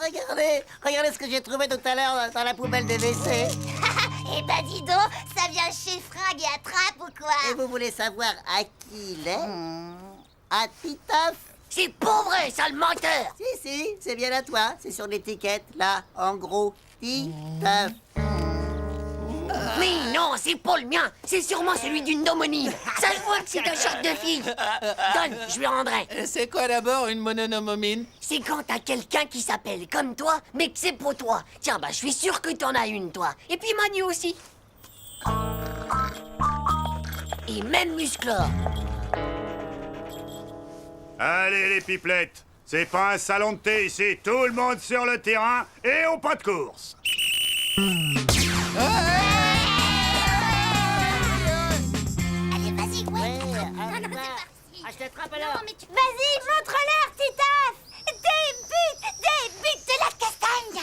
Regardez ce que j'ai trouvé tout à l'heure dans la poubelle de WC. Eh ben dis donc, ça vient chez Fringue et Attrape ou quoi? Et vous voulez savoir à qui il est? À Titeuf. C'est pas vrai, sale menteur. Si, c'est bien à toi. C'est sur l'étiquette, là, en gros. Titeuf. Mais non, c'est pas le mien. C'est sûrement celui d'une homonyme. Ça se voit que c'est un short de fille. Donne, je lui rendrai. C'est quoi d'abord une mononomomine? C'est quand t'as quelqu'un qui s'appelle comme toi, mais que c'est pour toi. Tiens, bah je suis sûr que t'en as une, toi. Et puis Manu aussi. Et même Musclor. Allez les pipelettes, c'est pas un salon de thé ici, tout le monde sur le terrain et au pas de course. Allez, vas-y, ouais. Non, c'est parti. Je t'attrape alors. Non, mais vas-y, montre-leur, Titeuf. Des buts de la castagne.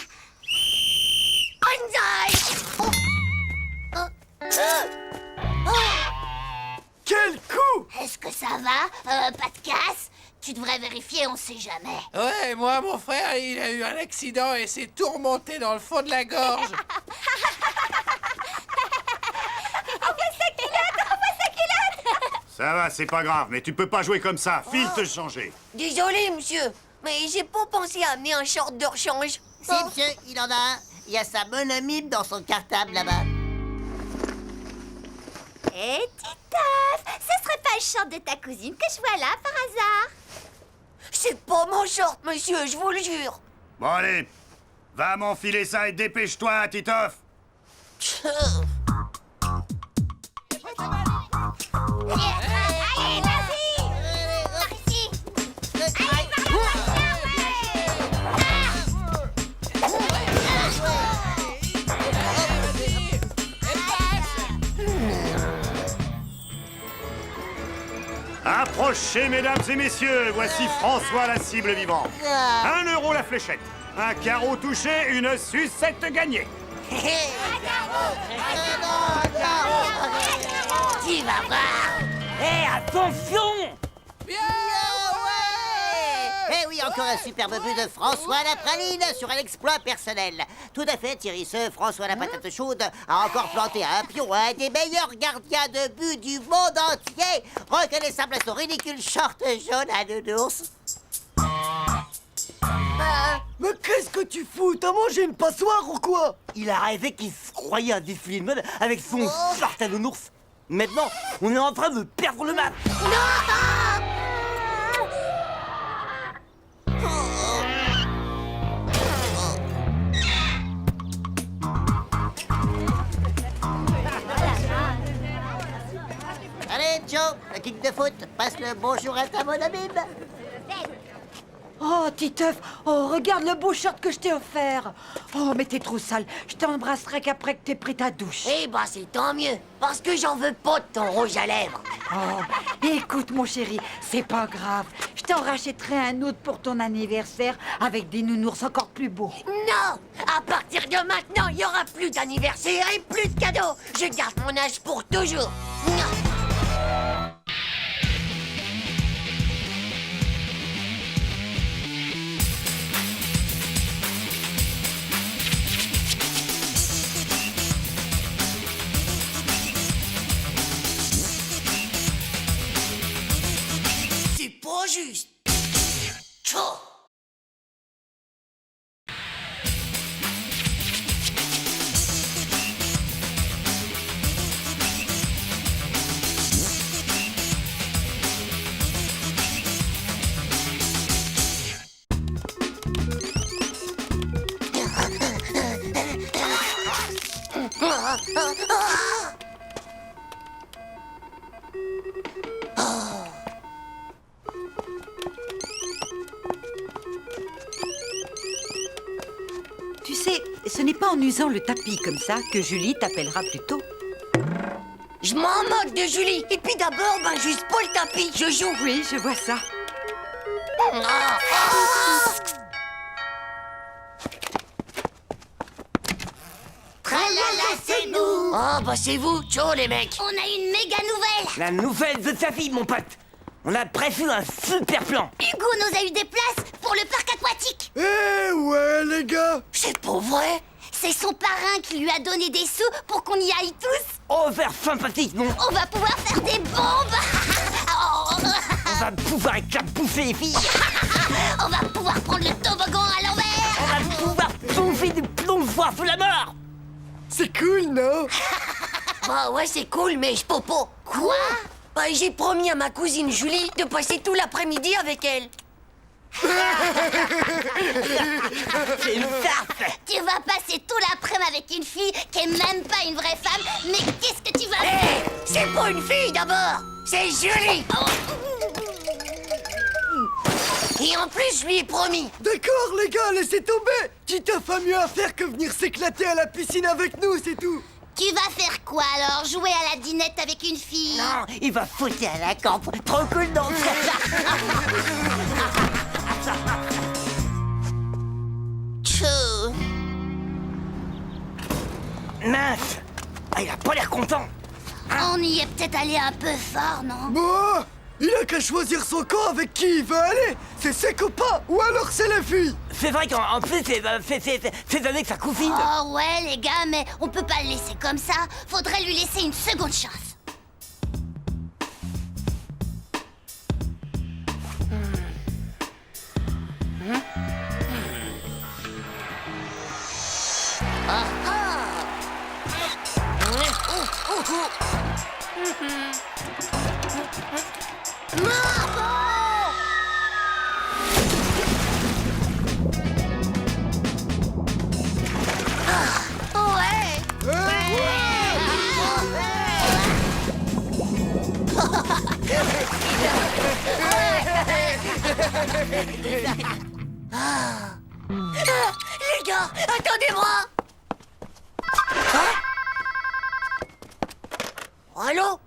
Quel coup! Est-ce que ça va? Pas de casse? Tu devrais vérifier, on sait jamais. Ouais, moi, mon frère, il a eu un accident et s'est tout remonté dans le fond de la gorge. Ça va, c'est pas grave, mais tu peux pas jouer comme ça, file te changer. Désolé, monsieur, mais j'ai pas pensé à amener un short de rechange. Si, monsieur, il en a un. Il y a sa monomime dans son cartable là-bas. Hé, Titeuf, ce serait pas le short de ta cousine que je vois là, par hasard? C'est pas mon short, monsieur, je vous le jure. Bon allez, va m'enfiler ça et dépêche-toi, Titeuf. Allez, vas-y. Par ici. Allez, par Approchez, mesdames et messieurs, voici François la cible vivante. 1 euro la fléchette, un carreau touché, une sucette gagnée. Tu vas voir. Hé, attention! Eh oui, encore un superbe but de François la praline sur un exploit personnel. Tout à fait, Thierry, ce François la patate chaude a encore planté un pion, un des meilleurs gardiens de but du monde entier, reconnaissable à son ridicule short jaune à nounours. Mais qu'est-ce que tu fous? T'as mangé une passoire ou quoi? Il a rêvé qu'il se croyait un défilé de mode avec son short à nounours. Maintenant, on est en train de perdre le match. Allez, Joe, le kick de foot, passe le bonjour à ta monamime. Oh, Titeuf, oh, regarde le beau short que je t'ai offert. Oh, mais t'es trop sale. Je t'embrasserai qu'après que t'aies pris ta douche. Eh ben, c'est tant mieux, parce que j'en veux pas de ton rouge à lèvres. Oh, écoute, mon chéri, c'est pas grave. Je t'en rachèterai un autre pour ton anniversaire avec des nounours encore plus beaux. Non! À partir de maintenant, il y aura plus d'anniversaire et plus de cadeaux. Je garde mon âge pour toujours. Non. C'est pas juste. Tchou. Tu sais, ce n'est pas en usant le tapis comme ça que Julie t'appellera plus tôt. Je m'en moque de Julie. Et puis d'abord, juste pour le tapis, je joue. Oui, je vois ça. Tralala, c'est nous. Oh, c'est vous. Ciao, les mecs. On a une méga nouvelle. La nouvelle de sa fille, mon pote. On a prévu un super plan. Hugo nous a eu des places pour le parc aquatique. Eh ouais, les gars. C'est pas vrai. C'est son parrain qui lui a donné des sous pour qu'on y aille tous. Oh, vers sympathique, non. On va pouvoir faire des bombes. On va pouvoir éclabousser les filles. On va pouvoir prendre le toboggan à l'envers. On va pouvoir plonger des plongeoirs sous la mort. C'est cool, non? Bah ouais, c'est cool, mais je peux pas. Quoi? Bah, j'ai promis à ma cousine Julie de passer tout l'après-midi avec elle. C'est une tarte. Tu vas passer tout l'après-midi avec une fille qui est même pas une vraie femme. Mais qu'est-ce que tu vas faire? Hé, c'est pas une fille d'abord. C'est Julie. Et en plus, je lui ai promis. D'accord, les gars, laissez tomber. Titeuf a mieux à faire que venir s'éclater à la piscine avec nous, c'est tout. Tu vas faire quoi alors? Jouer à la dinette avec une fille? Non, il va foutre à la camp. Trop cool, non? Tchou. Mince. Ah, il a pas l'air content. On y est peut-être allé un peu fort, non? Bon, il a qu'à choisir son camp avec qui il veut aller. C'est ses copains ou alors c'est les filles. C'est vrai qu'en plus, c'est avec sa cousine. Oh ouais, les gars, mais on peut pas le laisser comme ça. Faudrait lui laisser une seconde chance. Les gars, attendez-moi. Allô?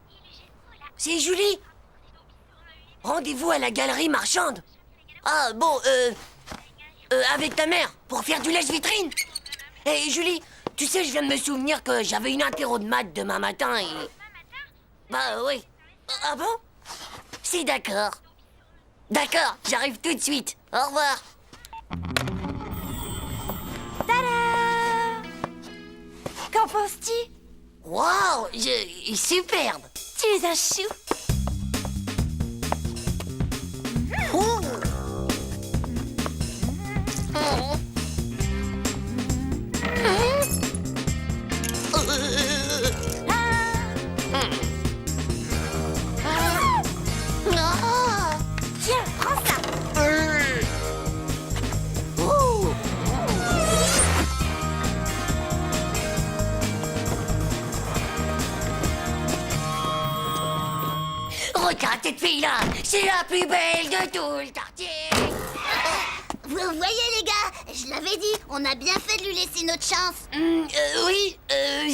C'est Julie? Rendez-vous à la galerie marchande. Ah, bon, avec ta mère, pour faire du lèche-vitrine. Et Julie, tu sais, je viens de me souvenir que j'avais une interro de maths demain matin et... Bah oui. Ah bon? C'est d'accord. D'accord, j'arrive tout de suite. Au revoir. Tada! Qu'en penses-tu? Waouh, superbe. Tu es un chou. Tiens, prends ça. Regarde cette fille-là, c'est la plus belle de tout le quartier. Vous voyez, les gars, je l'avais dit, on a bien fait de lui laisser notre chance. Oui,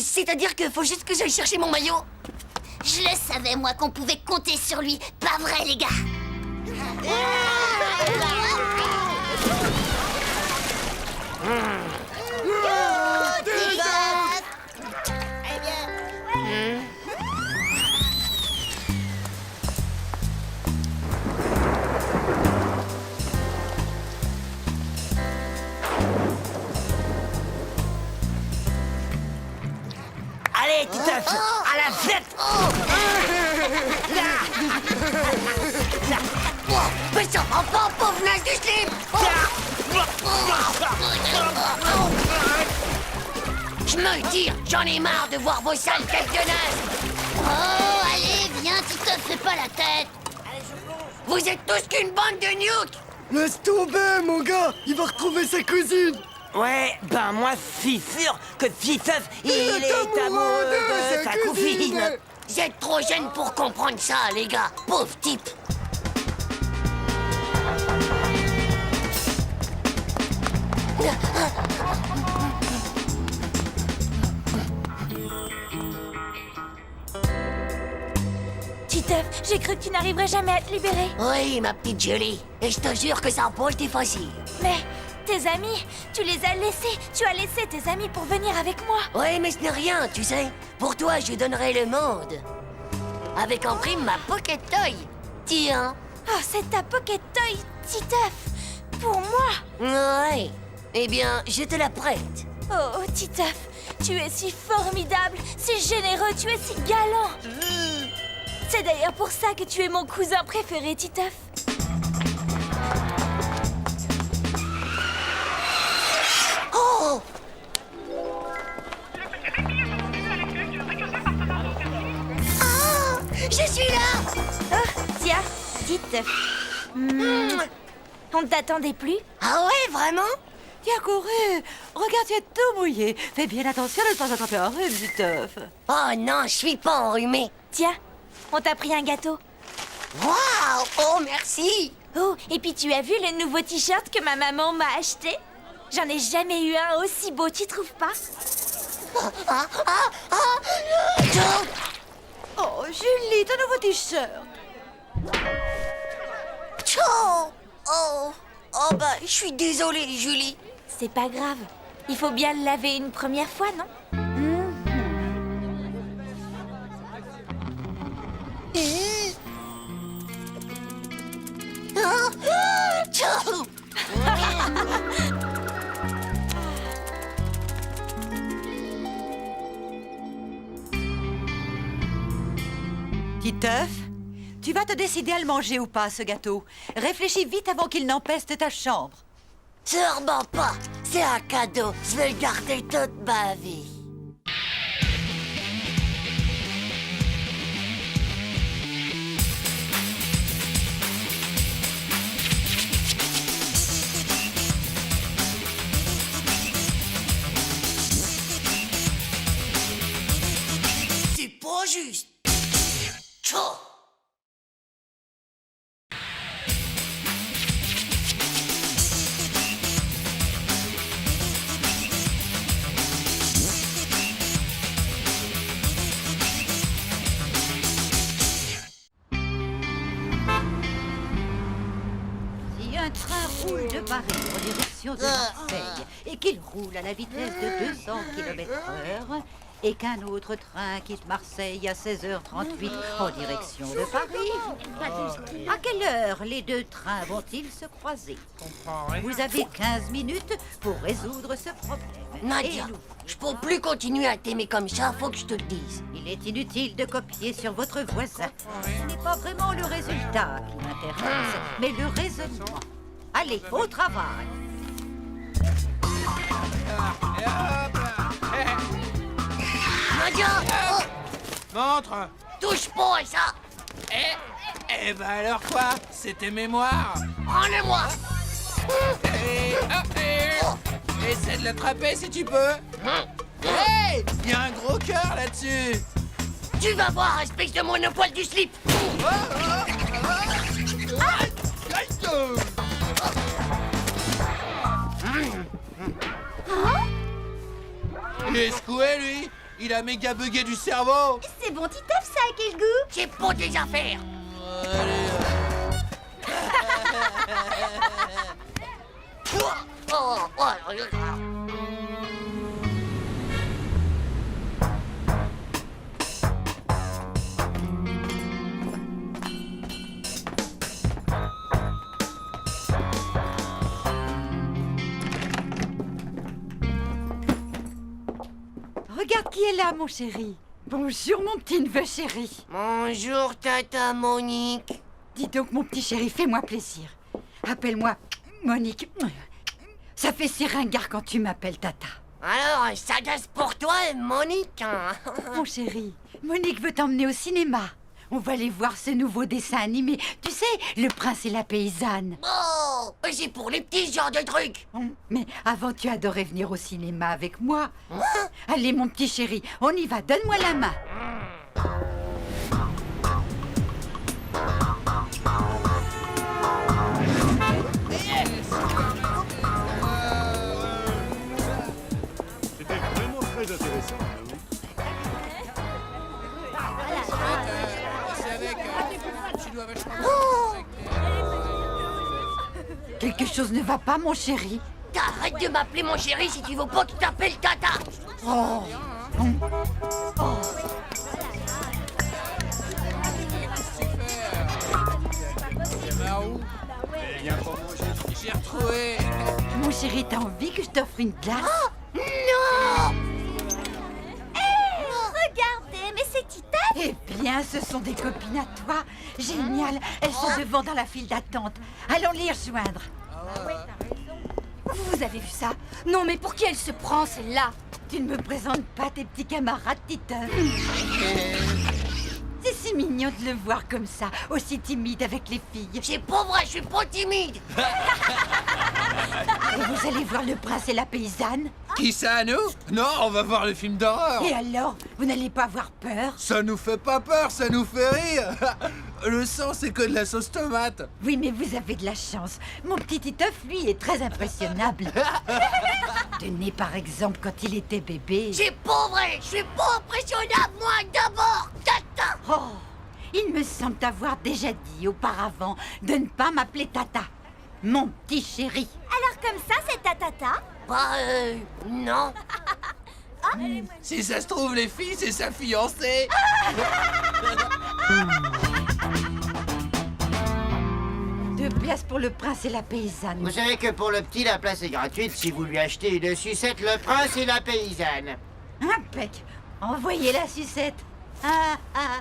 c'est-à-dire qu'il faut juste que j'aille chercher mon maillot. Je le savais, moi, qu'on pouvait compter sur lui. Pas vrai, les gars? Allez, Titeuf, à la fête. Mais ça va pas, pauvre naze du slip. Je me tire, j'en ai marre de voir vos sales têtes de naze. Oh, allez, viens, tu te fais pas la tête. Vous êtes tous qu'une bande de nukes. Laisse tomber, mon gars. Il va retrouver sa cousine. Ouais, ben moi, je suis sûr que Titeuf, il est amoureux de sa cousine. Vous êtes trop jeunes pour comprendre ça, les gars. Pauvre type. J'ai cru que tu n'arriverais jamais à te libérer. Oui, ma petite Julie. Et je te jure que ça n'a pas été facile. Mais tes amis, tu les as laissés. Tu as laissé tes amis pour venir avec moi. Oui, mais ce n'est rien, tu sais. Pour toi, je donnerai le monde. Avec en prime ma Pocket Toy. Tiens. Oh, c'est ta Pocket Toy, Titeuf. Pour moi. Ouais. Eh bien, je te la prête. Oh, Titeuf, tu es si formidable, si généreux, tu es si galant. C'est d'ailleurs pour ça que tu es mon cousin préféré, Titeuf. Oh! Ah! Je suis là! Oh, tiens, Titeuf. On ne t'attendait plus? Ah ouais, vraiment? Tu as couru. Regarde, tu es tout mouillé. Fais bien attention de ne pas attraper un rhume, Titeuf. Oh non, je suis pas enrhumé. Tiens, on t'a pris un gâteau. Waouh! Oh, merci! Oh, et puis tu as vu le nouveau t-shirt que ma maman m'a acheté? J'en ai jamais eu un aussi beau, tu trouves pas? Oh, Julie, ton nouveau t-shirt. Oh bah, je suis désolée, Julie. C'est pas grave. Il faut bien le laver une première fois, non? Titeuf, tu vas te décider à le manger ou pas, ce gâteau. Réfléchis vite avant qu'il n'empeste ta chambre. Sûrement pas. C'est un cadeau. Je vais le garder toute ma vie. C'est pas juste. Tchou! Si un train roule de Paris en direction de Marseille et qu'il roule à la vitesse de 200 km/h et qu'un autre train quitte Marseille à 16h38 en direction de Paris, à quelle heure les deux trains vont-ils se croiser? Vous avez 15 minutes pour résoudre ce problème. Nadia, je peux plus continuer à t'aimer comme ça, faut que je te le dise. Il est inutile de copier sur votre voisin. Ce n'est pas vraiment le résultat qui m'intéresse, mais le raisonnement. Allez, au travail. Nadia! Oh! Montre! Touche pas à ça! Eh ben alors quoi? C'est tes mémoires? Prends-le-moi! Essaie de l'attraper si tu peux! Hey! Il y a un gros cœur là-dessus! Tu vas voir, espèce de monopole du slip! Il est secoué, lui! Il a méga bugué du cerveau! C'est bon, Titeuf, ça a quel goût? C'est pour tes affaires! Regarde qui est là, mon chéri. Bonjour, mon petit neveu chéri. Bonjour, Tata Monique. Dis donc, mon petit chéri, fais-moi plaisir. Appelle-moi Monique. Ça fait si ringard quand tu m'appelles Tata. Alors, ça gasse pour toi, Monique. Mon chéri, Monique veut t'emmener au cinéma. On va aller voir ce nouveau dessin animé. Tu sais, Le Prince et la Paysanne. Oh, c'est pour les petits genres de trucs. Mais avant, tu adorais venir au cinéma avec moi. Allez, mon petit chéri, on y va. Donne-moi la main. C'était vraiment très intéressant. C'est avec doit vachement... Quelque chose ne va pas, mon chéri. Arrête de m'appeler mon chéri si tu veux pas que t'appelles Tata. Oh. J'ai retrouvé. Mon chéri, t'as envie que je t'offre une glace? Non! Regardez, mais c'est Titeuf! Eh bien, ce sont des copines à toi. Génial. Elles sont devant dans la file d'attente. Allons les rejoindre. Vous avez vu ça? Non, mais pour qui elle se prend, celle-là? Tu ne me présentes pas tes petits camarades, Titeuf. C'est si mignon de le voir comme ça, aussi timide avec les filles. C'est pas vrai, je suis pas timide. Et vous allez voir le prince et la paysanne? Qui ça, nous? Non, on va voir le film d'horreur. Et alors, vous n'allez pas avoir peur? Ça nous fait pas peur, ça nous fait rire. Le sang, c'est que de la sauce tomate. Oui, mais vous avez de la chance. Mon petit Titeuf, lui, est très impressionnable. Tenez, par exemple, quand il était bébé. C'est pas vrai, je suis pas impressionnable, moi, d'abord, Tata. Oh, il me semble t'avoir déjà dit auparavant de ne pas m'appeler Tata. Mon petit chéri. Alors comme ça, c'est ta Tata? Bah, non. Si ça se trouve, les filles, c'est sa fiancée. Deux places pour le prince et la paysanne. Vous savez que pour le petit, la place est gratuite si vous lui achetez une sucette, le prince et la paysanne. Impec. Envoyez la sucette. Ah, ah.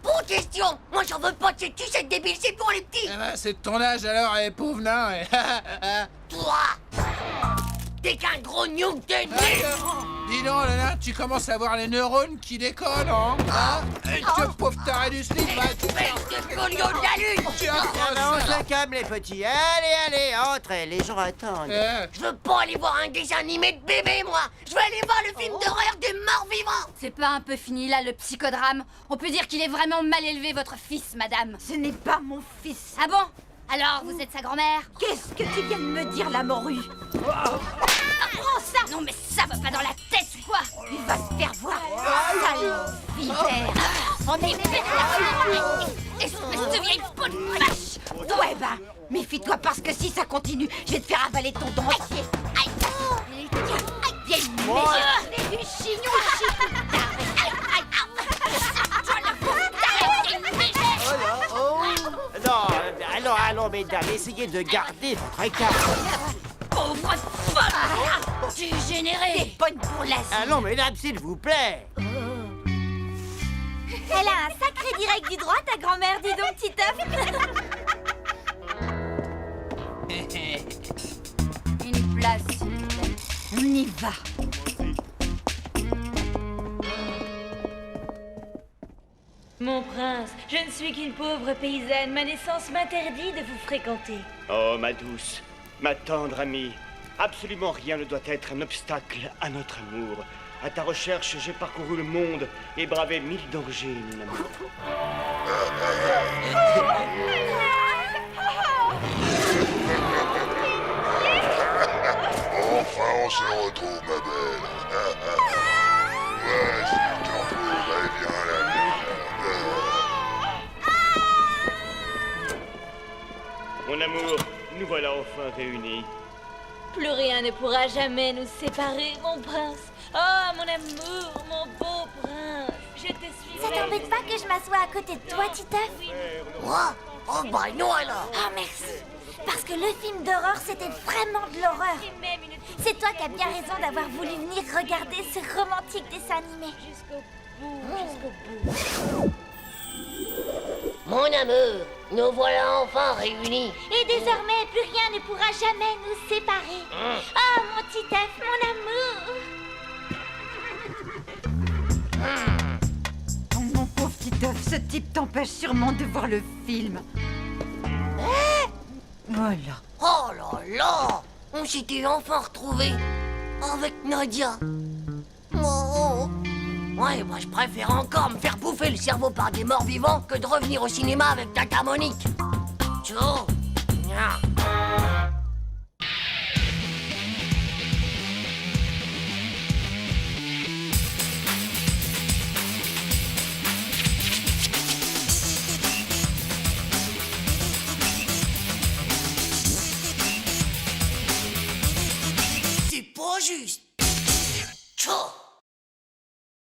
Bonne question. Moi, j'en veux pas de cette sucette débile, c'est pour les petits. Eh ben, c'est de ton âge alors, les pauvres nains. Toi, t'es qu'un gros gnouk de nez. Dis donc, le nain, tu commences à avoir les neurones qui déconnent, hein? Que pauvre taré du slip, va te faire... de collion de la lune. On se calme, les petits. Allez, entrez, les gens attendent. Je veux pas aller voir un dessin animé de bébé, moi. Je veux aller voir le film d'horreur des morts vivants. C'est pas un peu fini, là, le psychodrame? On peut dire qu'il est vraiment mal élevé, votre fils, madame. Ce n'est pas mon fils. Ah bon? Alors, vous êtes sa grand-mère? Qu'est-ce que tu viens de me dire, la morue? Prends ça! Non, mais ça va pas dans la tête, ou quoi? Il va se faire voir. Sale vipère. On est espèce de vieille peau de vache! Ouais, ben, méfie-toi parce que si ça continue, je vais te faire avaler ton don entier. Aïe! Vieille méchante du chignon. Non, allons, mesdames, essayez de garder votre écart. Pauvre folle! Tu es généré! T'es bonne pour l'asile. Allons, mesdames, s'il vous plaît. Elle a un sacré direct du droit, ta grand-mère, dis donc, Titeuf. Une place, s'il vous plaît. On y va. Mon prince, je ne suis qu'une pauvre paysanne. Ma naissance m'interdit de vous fréquenter. Oh, ma douce, ma tendre amie, absolument rien ne doit être un obstacle à notre amour. À ta recherche, j'ai parcouru le monde et bravé 1000 dangers, mon amour. Enfin, on se retrouve, ma belle. Ouais, si je te retrouverai bien la vie. Mon amour, nous voilà enfin réunis. Plus rien ne pourra jamais nous séparer, mon prince. Oh, mon amour, mon beau prince. Je te suis. Ça t'embête pas que je m'assoie à côté de toi, Titeuf? Moi? Oh, bah non alors. Oh, merci. Parce que le film d'horreur, c'était vraiment de l'horreur. C'est toi qui as bien raison d'avoir voulu venir regarder ce romantique dessin animé. Jusqu'au bout. Mon amour, nous voilà enfin réunis. Et désormais, plus rien ne pourra jamais nous séparer. Oh, mon Titeuf, mon amour. Oh, mon pauvre Titeuf, ce type t'empêche sûrement de voir le film. Voilà. Oh là là, on s'était enfin retrouvés avec Nadia. Oh. Ouais, moi je préfère encore me faire bouffer le cerveau par des morts vivants que de revenir au cinéma avec Tata Monique. Tu vois?